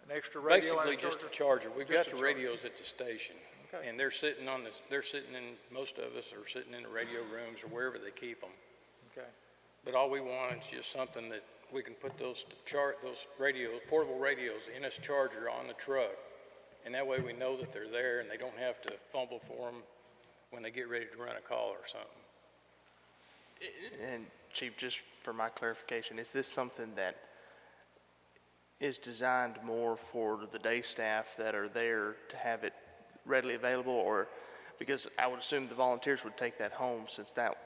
An extra radio and a charger? Basically just a charger. We've Just got a the radios at the station. Okay. And they're sitting in, most of us are sitting in the radio rooms or wherever they keep them. Okay. But all we want is just something that we can put those radios, portable radios in a charger on the truck. And that way we know that they're there and they don't have to fumble for them when they get ready to run a call or something. And Chief, just for my clarification, is this something that is designed more for the day staff that are there to have it readily available, or because I would assume the volunteers would take that home, since that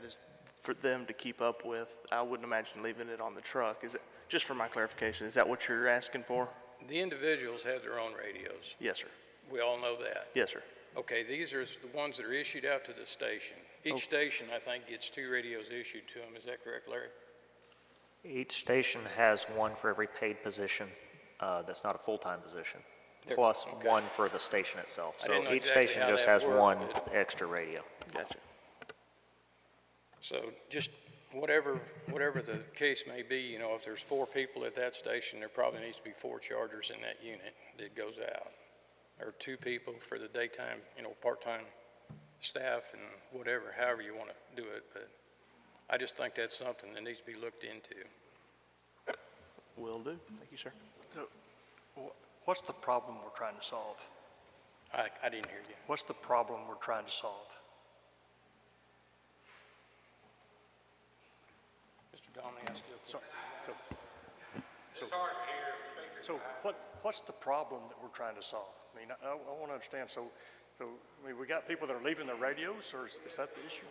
is for them to keep up with? I wouldn't imagine leaving it on the truck. Is it, just for my clarification, is that what you're asking for? The individuals have their own radios. Yes, sir. We all know that. Yes, sir. Okay, these are the ones that are issued out to the station. Each station, I think, gets 2 radios issued to them. Is that correct, Larry? Each station has one for every paid position that's not a full-time position, plus one for the station itself. So each station just has one extra radio. Gotcha. So just whatever the case may be, you know, if there's 4 people at that station, there probably needs to be 4 chargers in that unit that goes out. Or 2 people for the daytime, you know, part-time staff and whatever, however you want to do it. But I just think that's something that needs to be looked into. Will do. Thank you, sir. So, what's the problem we're trying to solve? I didn't hear you. What's the problem we're trying to solve? Mr. Donnelly asked you a question. So what's the problem that we're trying to solve? I mean, I want to understand. So I mean, we got people that are leaving their radios, or is that the issue?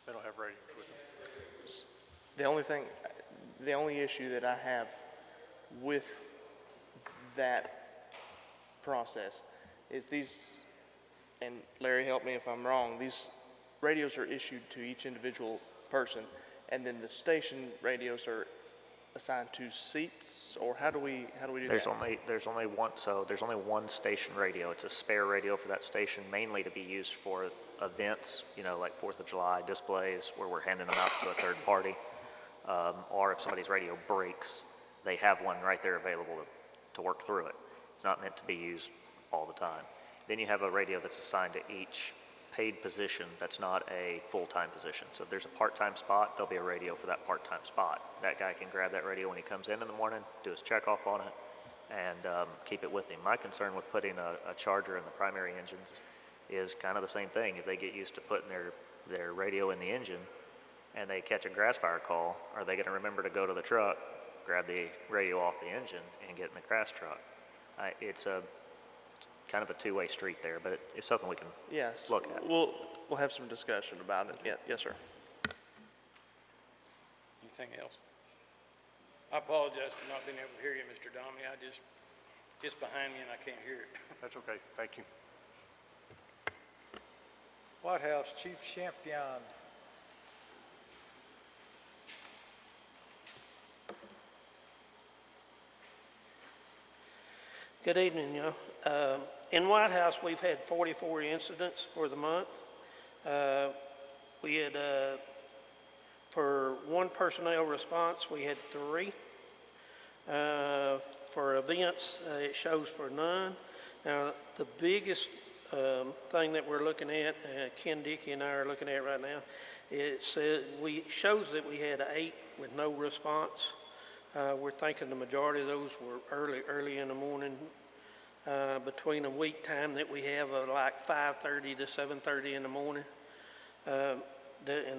They don't have radios with them. The only issue that I have with that process, is these, and Larry, help me if I'm wrong, these radios are issued to each individual person, and then the station radios are assigned to seats, or how do we do There's that? there's only one station radio. It's a spare radio for that station, mainly to be used for events, like 4th of July displays where we're handing them out to a third party. Or if somebody's radio breaks, they have one right there available to work through it. It's not meant to be used all the time. Then you have a radio that's assigned to each paid position that's not a full-time position. So if there's a part-time spot, there'll be a radio for that part-time spot. That guy can grab that radio when he comes in the morning, do his checkoff on it, and keep it with him. My concern with putting a charger in the primary engines is kind of the same thing. If they get used to putting their radio in the engine and they catch a grass fire call, are they going to remember to go to the truck, grab the radio off the engine, and get in the grass truck? It's kind of a two-way street there, but it's something we can look at. We'll have some discussion about it. Yeah, yes, sir. Anything else? I apologize for not being able to hear you, Mr. Domney. It's behind me and I can't hear it. That's okay. Thank you. White House Chief Champion. Good evening, y'all. In White House, we've had 44 incidents for the month. We had, for one personnel response, we had 3. For events, it shows for none. Now, the biggest thing that we're looking at, Ken Dickey and I are looking at right now, it says shows that we had 8 with no response. We're thinking the majority of those were early in the morning, between a week time that we have of like 5:30 to 7:30 in the morning. And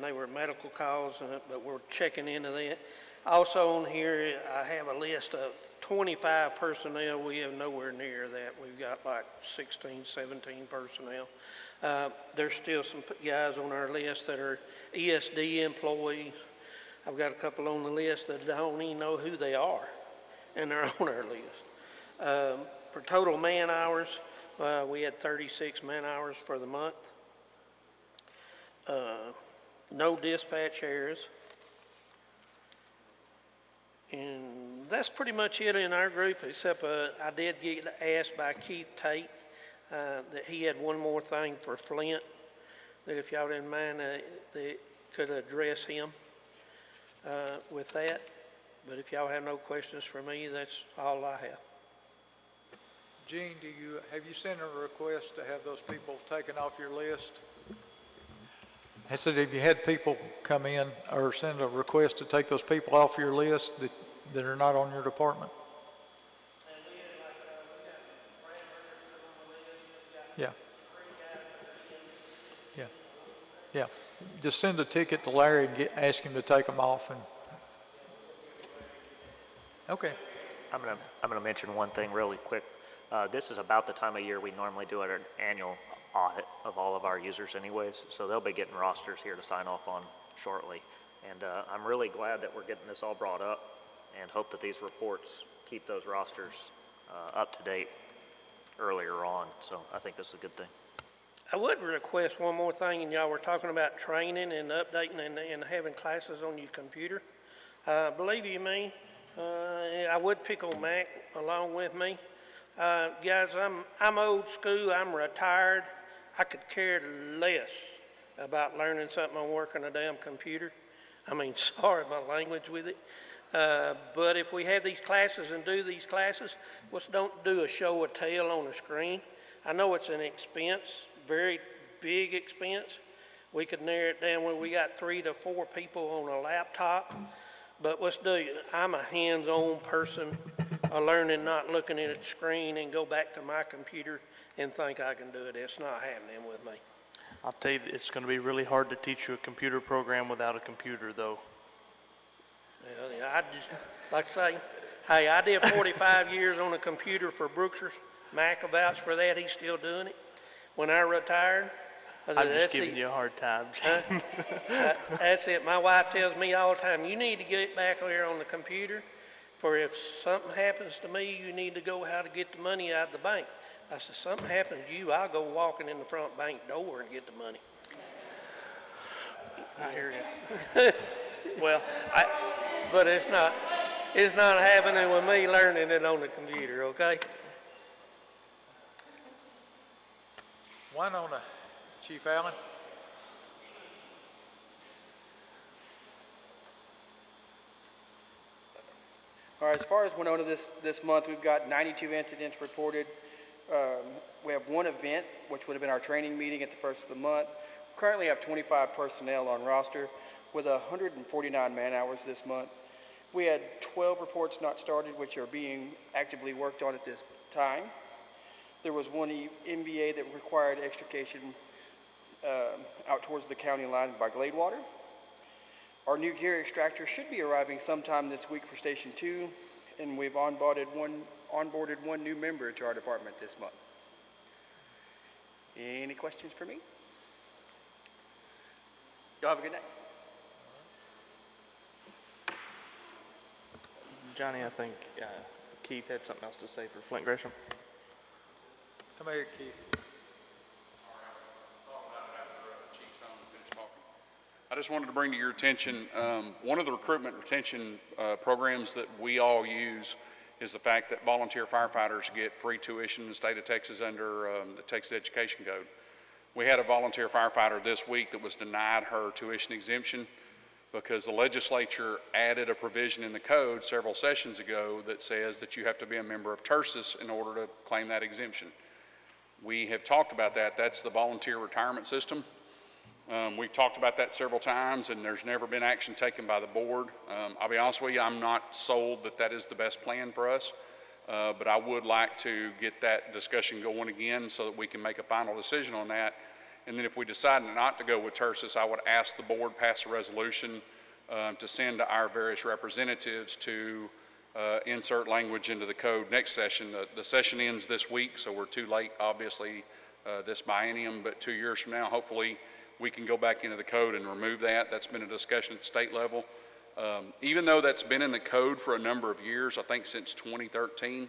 they were medical calls, but we're checking into that. Also on here, I have a list of 25 personnel. We have nowhere near that. We've got like 16, 17 personnel. There's still some guys on our list that are ESD employees. I've got a couple on the list that don't even know who they are, and they're on our list. For total man hours, we had 36 man hours for the month. No dispatch errors. And that's pretty much it in our group, except I did get asked by Keith Tate that he had one more thing for Flint, that if y'all didn't mind, they could address him with that. But if y'all have no questions for me, that's all I have. Gene, have you sent a request to have those people taken off your list? I said, have you had people come in or send a request to take those people off your list that are not on your department? Yeah. Yeah. Yeah. Just send a ticket to Larry and ask him to take them off. And okay. I'm gonna mention one thing really quick. This is about the time of year we normally do our annual audit of all of our users anyways, so they'll be getting rosters here to sign off on shortly. And I'm really glad that we're getting this all brought up and hope that these reports keep those rosters up to date earlier on. So I think this is a good thing. I would request one more thing, and y'all were talking about training and updating and having classes on your computer. Believe you me, I would pick on Mac along with me. Guys, I'm old school, I'm retired. I could care less about learning something on working a damn computer. I mean, sorry my language with it. But if we have these classes and do these classes, let's don't do a show or tell on the screen. I know it's an expense, very big expense. We could narrow it down where we got 3 to 4 people on a laptop. But let's do it. I'm a hands-on person. I learn and not looking at the screen and go back to my computer and think I can do it. It's not happening with me. I'll tell you, it's going to be really hard to teach you a computer program without a computer, though. Yeah, I just, like I say, hey, I did 45 years on a computer for Brooksers. Mac will vouch for that. He's still doing it. When I retired, I'm just giving you a hard time. That's it. My wife tells me all the time, you need to get back there on the computer, for if something happens to me, you need to go how to get the money out of the bank. I said, something happened to you, I'll go walking in the front bank door and get the money. I hear you. Well, But it's not happening with me learning it on the computer, okay? Winona, Chief Allen. All right, as far as Winona this month, we've got 92 incidents reported. We have one event, which would have been our training meeting at the first of the month. We currently have 25 personnel on roster with 149 man hours this month. We had 12 reports not started, which are being actively worked on at this time. There was one MVA that required extrication out towards the county line by Gladewater. Our new gear extractor should be arriving sometime this week for Station 2, and we've onboarded one new member to our department this month. Any questions for me? Y'all have a good night. Johnny, I think Keith had something else to say for Flint Gresham. Come here, Keith. I just wanted to bring to your attention, one of the recruitment retention programs that we all use is the fact that volunteer firefighters get free tuition in the state of Texas under the Texas Education Code. We had a volunteer firefighter this week that was denied her tuition exemption because the legislature added a provision in the code several sessions ago that says that you have to be a member of TERSIS in order to claim that exemption. We have talked about that. That's the volunteer retirement system. We've talked about that several times, and there's never been action taken by the board. I'll be honest with you, I'm not sold that that is the best plan for us, but I would like to get that discussion going again so that we can make a final decision on that. And then if we decide not to go with TERSIS, I would ask the board pass a resolution to send to our various representatives to insert language into the code next session. The session ends this week, so we're too late, obviously, this biennium, but 2 years from now, hopefully, we can go back into the code and remove that. That's been a discussion at the state level. Even though that's been in the code for a number of years, I think since 2013,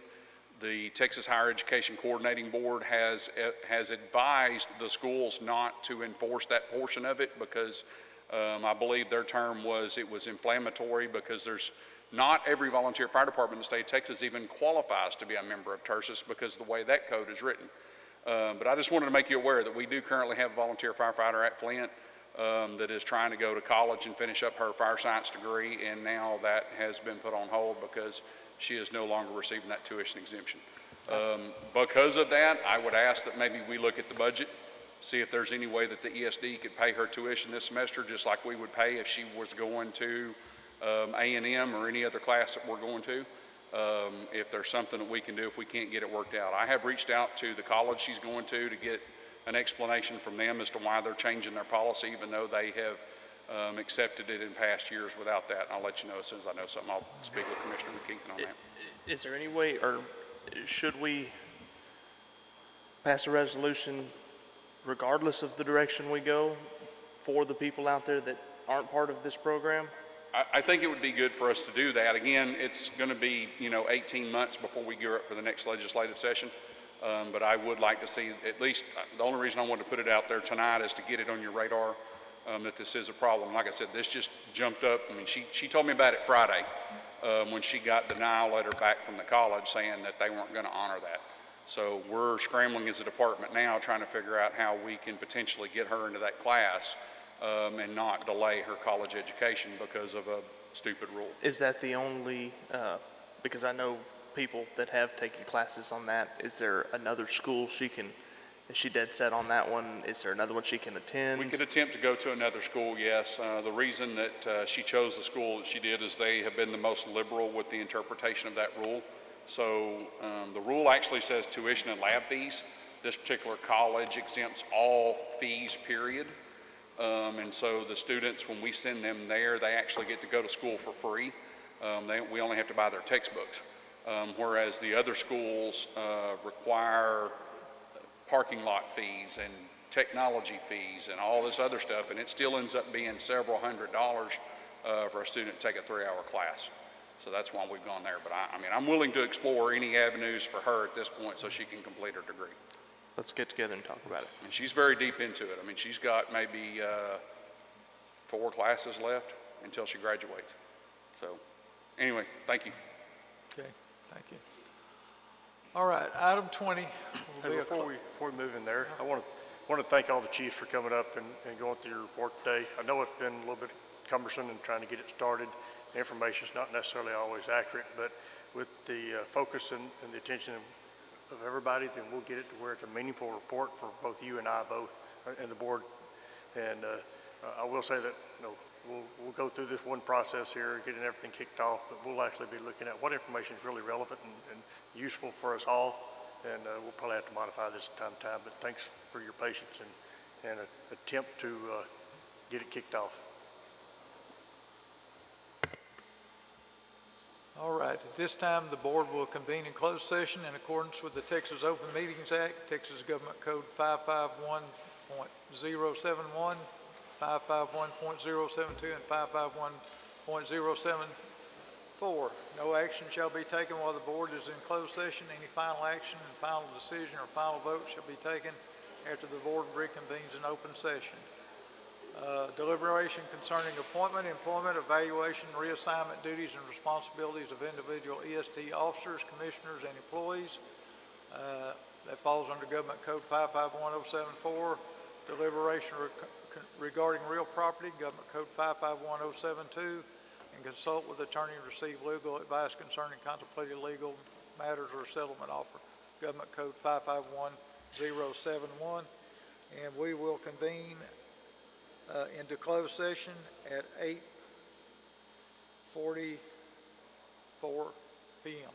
the Texas Higher Education Coordinating Board has advised the schools not to enforce that portion of it because I believe their term was it was inflammatory because there's not every volunteer fire department in the state of Texas even qualifies to be a member of TERSIS because of the way that code is written. But I just wanted to make you aware that we do currently have a volunteer firefighter at Flint that is trying to go to college and finish up her fire science degree, and now that has been put on hold because she is no longer receiving that tuition exemption. Because of that, I would ask that maybe we look at the budget, see if there's any way that the ESD could pay her tuition this semester just like we would pay if she was going to A&M or any other class that we're going to. If there's something that we can do if we can't get it worked out. I have reached out to the college she's going to get an explanation from them as to why they're changing their policy, even though they have accepted it in past years without that. And I'll let you know as soon as I know something. I'll speak with Commissioner McKeithen on that. Is there any way, or should we pass a resolution regardless of the direction we go for the people out there that aren't part of this program? I think it would be good for us to do that. Again, it's going to be, 18 months before we gear up for the next legislative session. But I would like to see at least, the only reason I wanted to put it out there tonight is to get it on your radar that this is a problem. Like I said, this just jumped up. I mean, she told me about it Friday when she got the denial letter back from the college saying that they weren't going to honor that. So we're scrambling as a department now trying to figure out how we can potentially get her into that class and not delay her college education because of a stupid rule. Is that the only, because I know people that have taken classes on that, is there another school she can, is she dead set on that one? Is there another one she can attend? We could attempt to go to another school, yes. The reason that she chose the school that she did is they have been the most liberal with the interpretation of that rule. So the rule actually says tuition and lab fees. This particular college exempts all fees, period. And so the students, when we send them there, they actually get to go to school for free. We only have to buy their textbooks. Whereas the other schools require parking lot fees and technology fees and all this other stuff, and it still ends up being several $100s for a student to take a 3-hour class. So that's why we've gone there. But I mean, I'm willing to explore any avenues for her at this point so she can complete her degree. Let's get together and talk about it. And she's very deep into it. I mean, she's got maybe 4 classes left until she graduates. So anyway, thank you. Okay, thank you. All right, item 20. Hey, before we move in there, I want to thank all the chiefs for coming up and going through your report today. I know it's been a little bit cumbersome in trying to get it started. The information's not necessarily always accurate, but with the focus and the attention of everybody, then we'll get it to where it's a meaningful report for both you and I both, and the board. And I will say that, we'll go through this one process here, getting everything kicked off, but we'll actually be looking at what information is really relevant and useful for us all. And we'll probably have to modify this time to time, but thanks for your patience and an attempt to get it kicked off. All right, at this time, the board will convene in closed session in accordance with the Texas Open Meetings Act, Texas Government Code 551.071, 551.072, and 551.074. No action shall be taken while the board is in closed session. Any final action and final decision or final vote shall be taken after the board reconvenes in open session. Deliberation concerning appointment, employment, evaluation, reassignment, duties, and responsibilities of individual ESD officers, commissioners, and employees. That falls under Government Code 551074. Deliberation regarding real property, Government Code 551072. And consult with attorney and receive legal advice concerning contemplated legal matters or settlement offer, Government Code 551071. And we will convene into closed session at 8:44 p.m.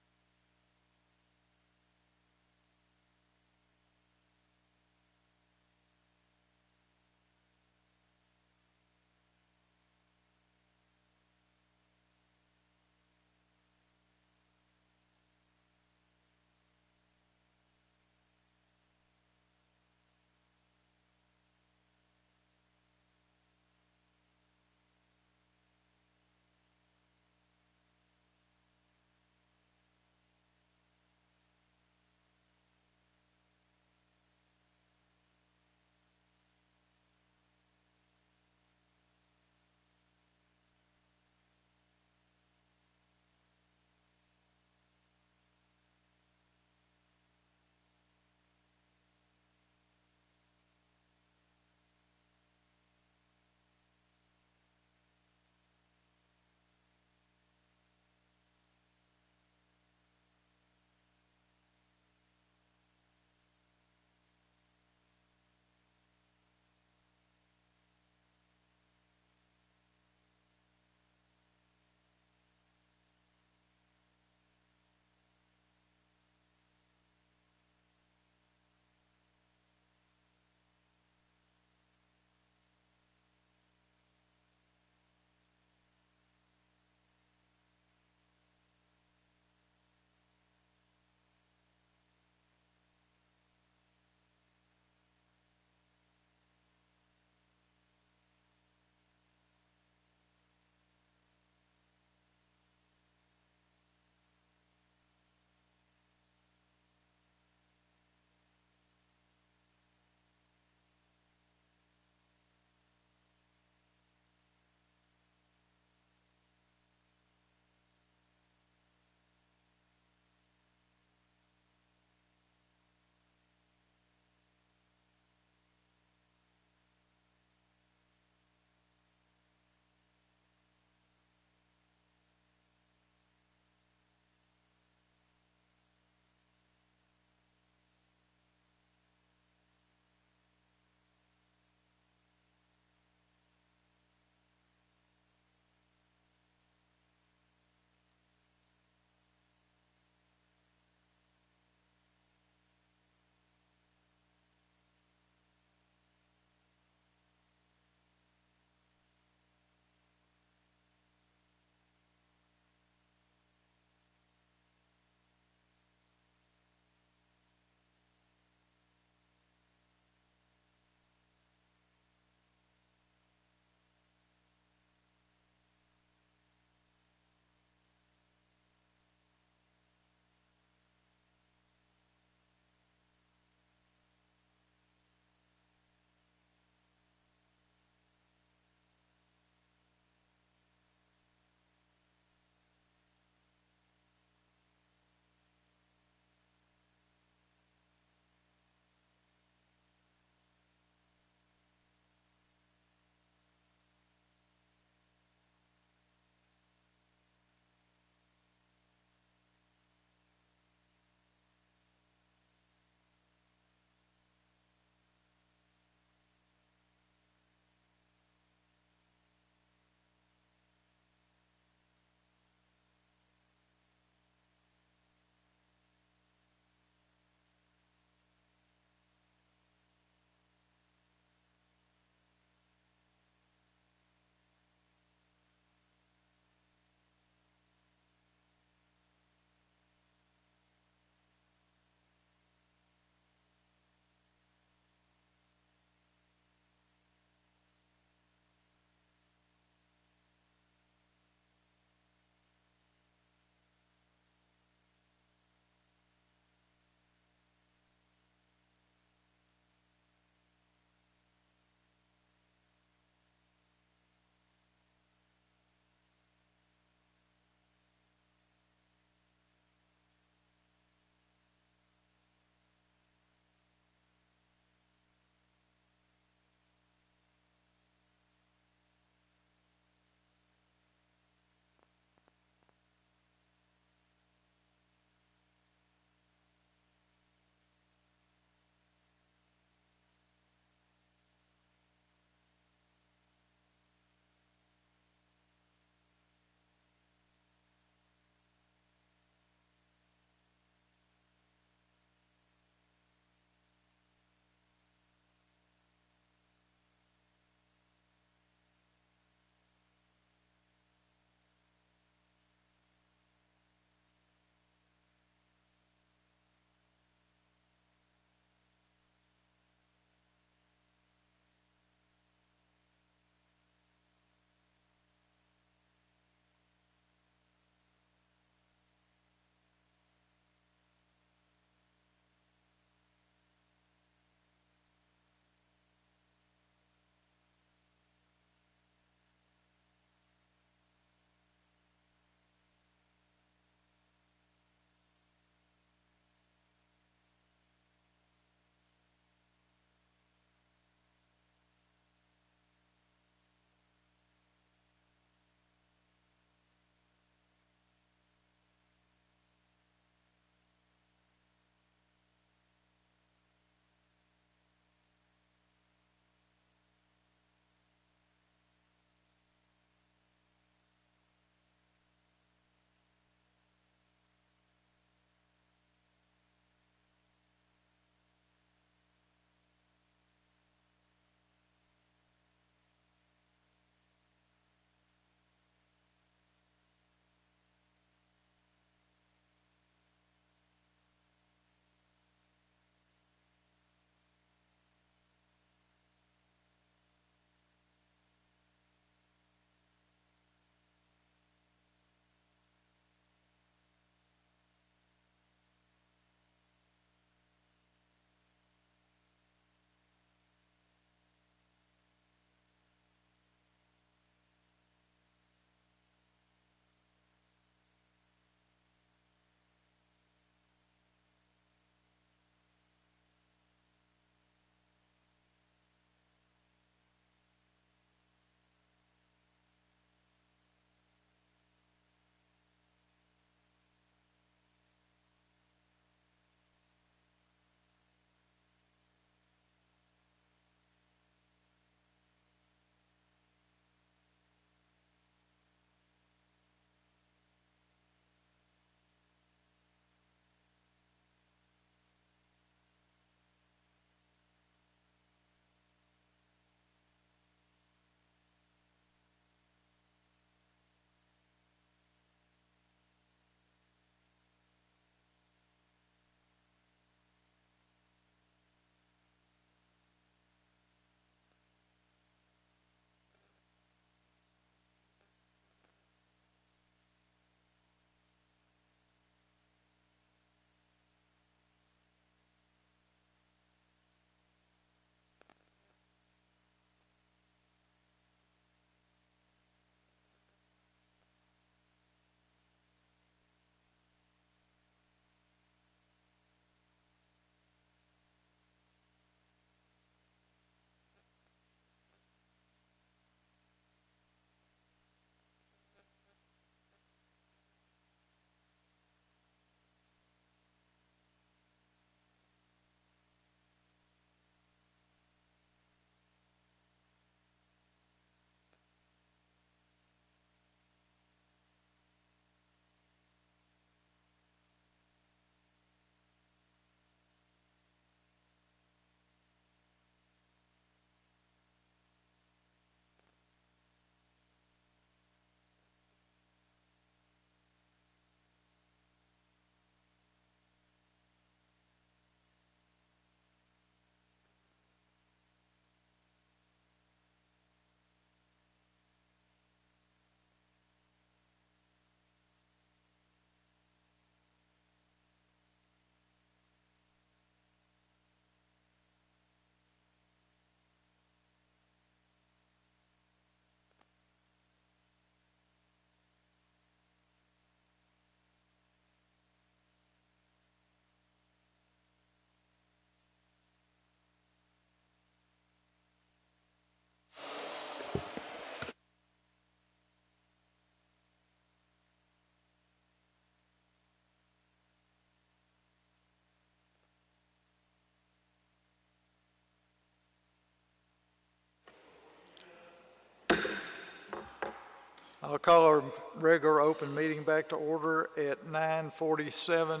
I'll call our regular open meeting back to order at 9:47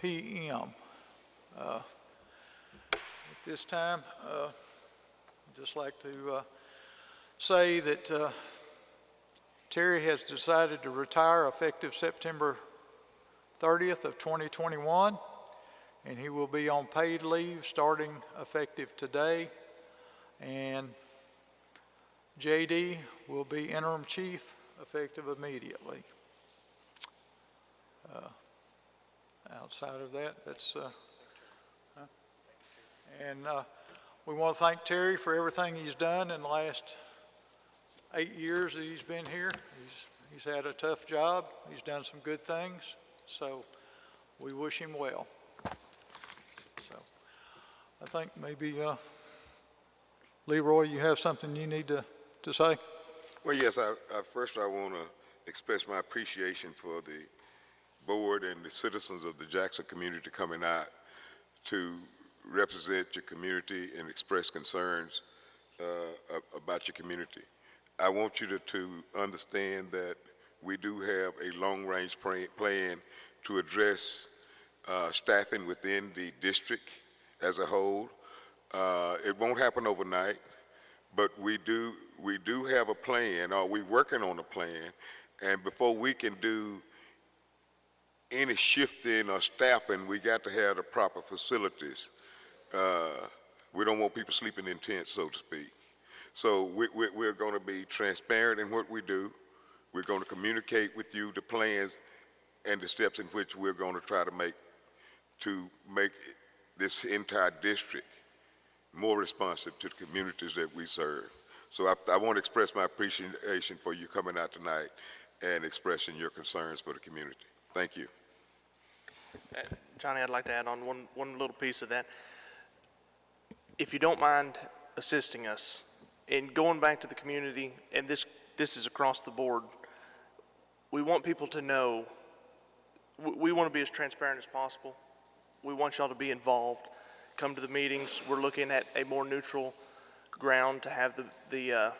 p.m. At this time, I'd just like to say that Terry has decided to retire effective September 30th of 2021, and he will be on paid leave starting effective today. And JD will be interim chief effective immediately. Outside of that, that's, and we want to thank Terry for everything he's done in the last 8 years that he's been here. He's had a tough job. He's done some good things, so we wish him well. So I think maybe Leroy, you have something you need to say? Well, yes, first I want to express my appreciation for the board and the citizens of the Jackson community coming out to represent your community and express concerns about your community. I want you to understand that we do have a long-range plan to address staffing within the district as a whole. It won't happen overnight, but we do have a plan, or we're working on a plan, and before we can do any shifting or staffing, we got to have the proper facilities. We don't want people sleeping in tents, so to speak. So we're going to be transparent in what we do. We're going to communicate with you the plans and the steps in which we're going to try to make this entire district more responsive to the communities that we serve. So I want to express my appreciation for you coming out tonight and expressing your concerns for the community. Thank you. Johnny, I'd like to add on one little piece of that. If you don't mind assisting us in going back to the community, and this is across the board, we want people to know, we want to be as transparent as possible. We want y'all to be involved. Come to the meetings. We're looking at a more neutral ground to have the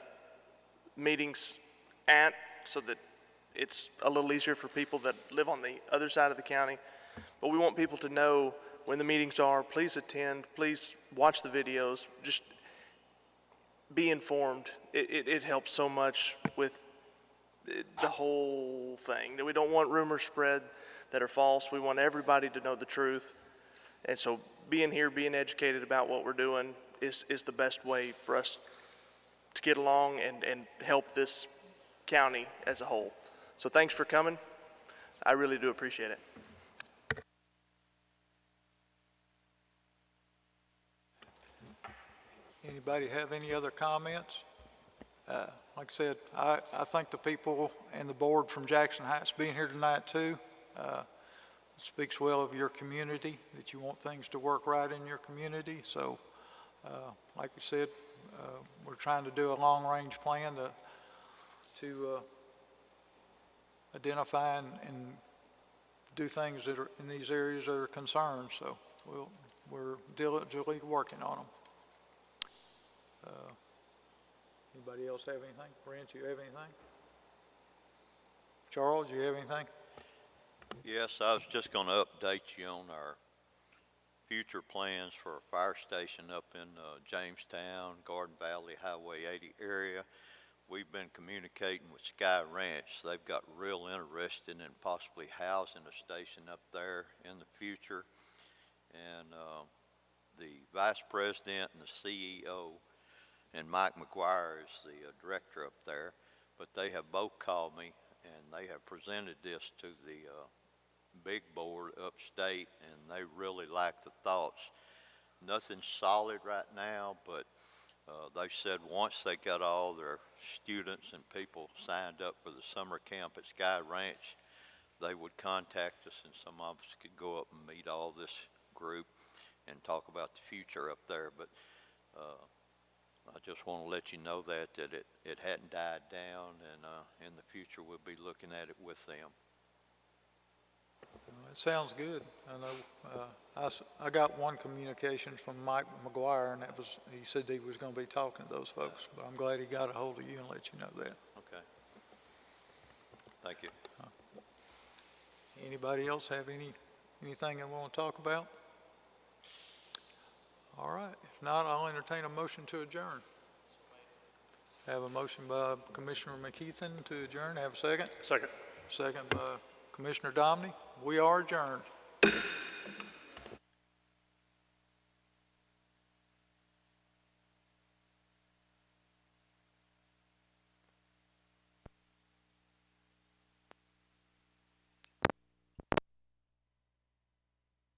meetings at, so that it's a little easier for people that live on the other side of the county. But we want people to know when the meetings are. Please attend. Please watch the videos. Just be informed. It helps so much with the whole thing. We don't want rumors spread that are false. We want everybody to know the truth. And so being here, being educated about what we're doing is the best way for us to get along and help this county as a whole. So thanks for coming. I really do appreciate it. Anybody have any other comments? Like I said, I thank the people and the board from Jackson Heights being here tonight too. It speaks well of your community, that you want things to work right in your community. So like we said, we're trying to do a long-range plan to identify and do things that are in these areas that are concerned. So we're diligently working on them. Anybody else have anything? Brent, you have anything? Charles, you have anything? Yes, I was just going to update you on our future plans for a fire station up in Jamestown, Garden Valley, Highway 80 area. We've been communicating with Sky Ranch. They've got real interested in possibly housing a station up there in the future. And the vice president and the CEO and Mike McGuire is the director up there, but they have both called me and they have presented this to the big board upstate, and they really like the thoughts. Nothing solid right now, but they said once they got all their students and people signed up for the summer camp at Sky Ranch, they would contact us and some of us could go up and meet all this group and talk about the future up there. But I just want to let you know that it hadn't died down, and in the future we'll be looking at it with them. It sounds good. I know I got one communication from Mike McGuire, and he said he was going to be talking to those folks, but I'm glad he got a hold of you and let you know that. Okay. Thank you. Anybody else have anything they want to talk about? All right, if not, I'll entertain a motion to adjourn. Have a motion by Commissioner McKeithen to adjourn. Have a second? Second. Second by Commissioner Domney. We are adjourned.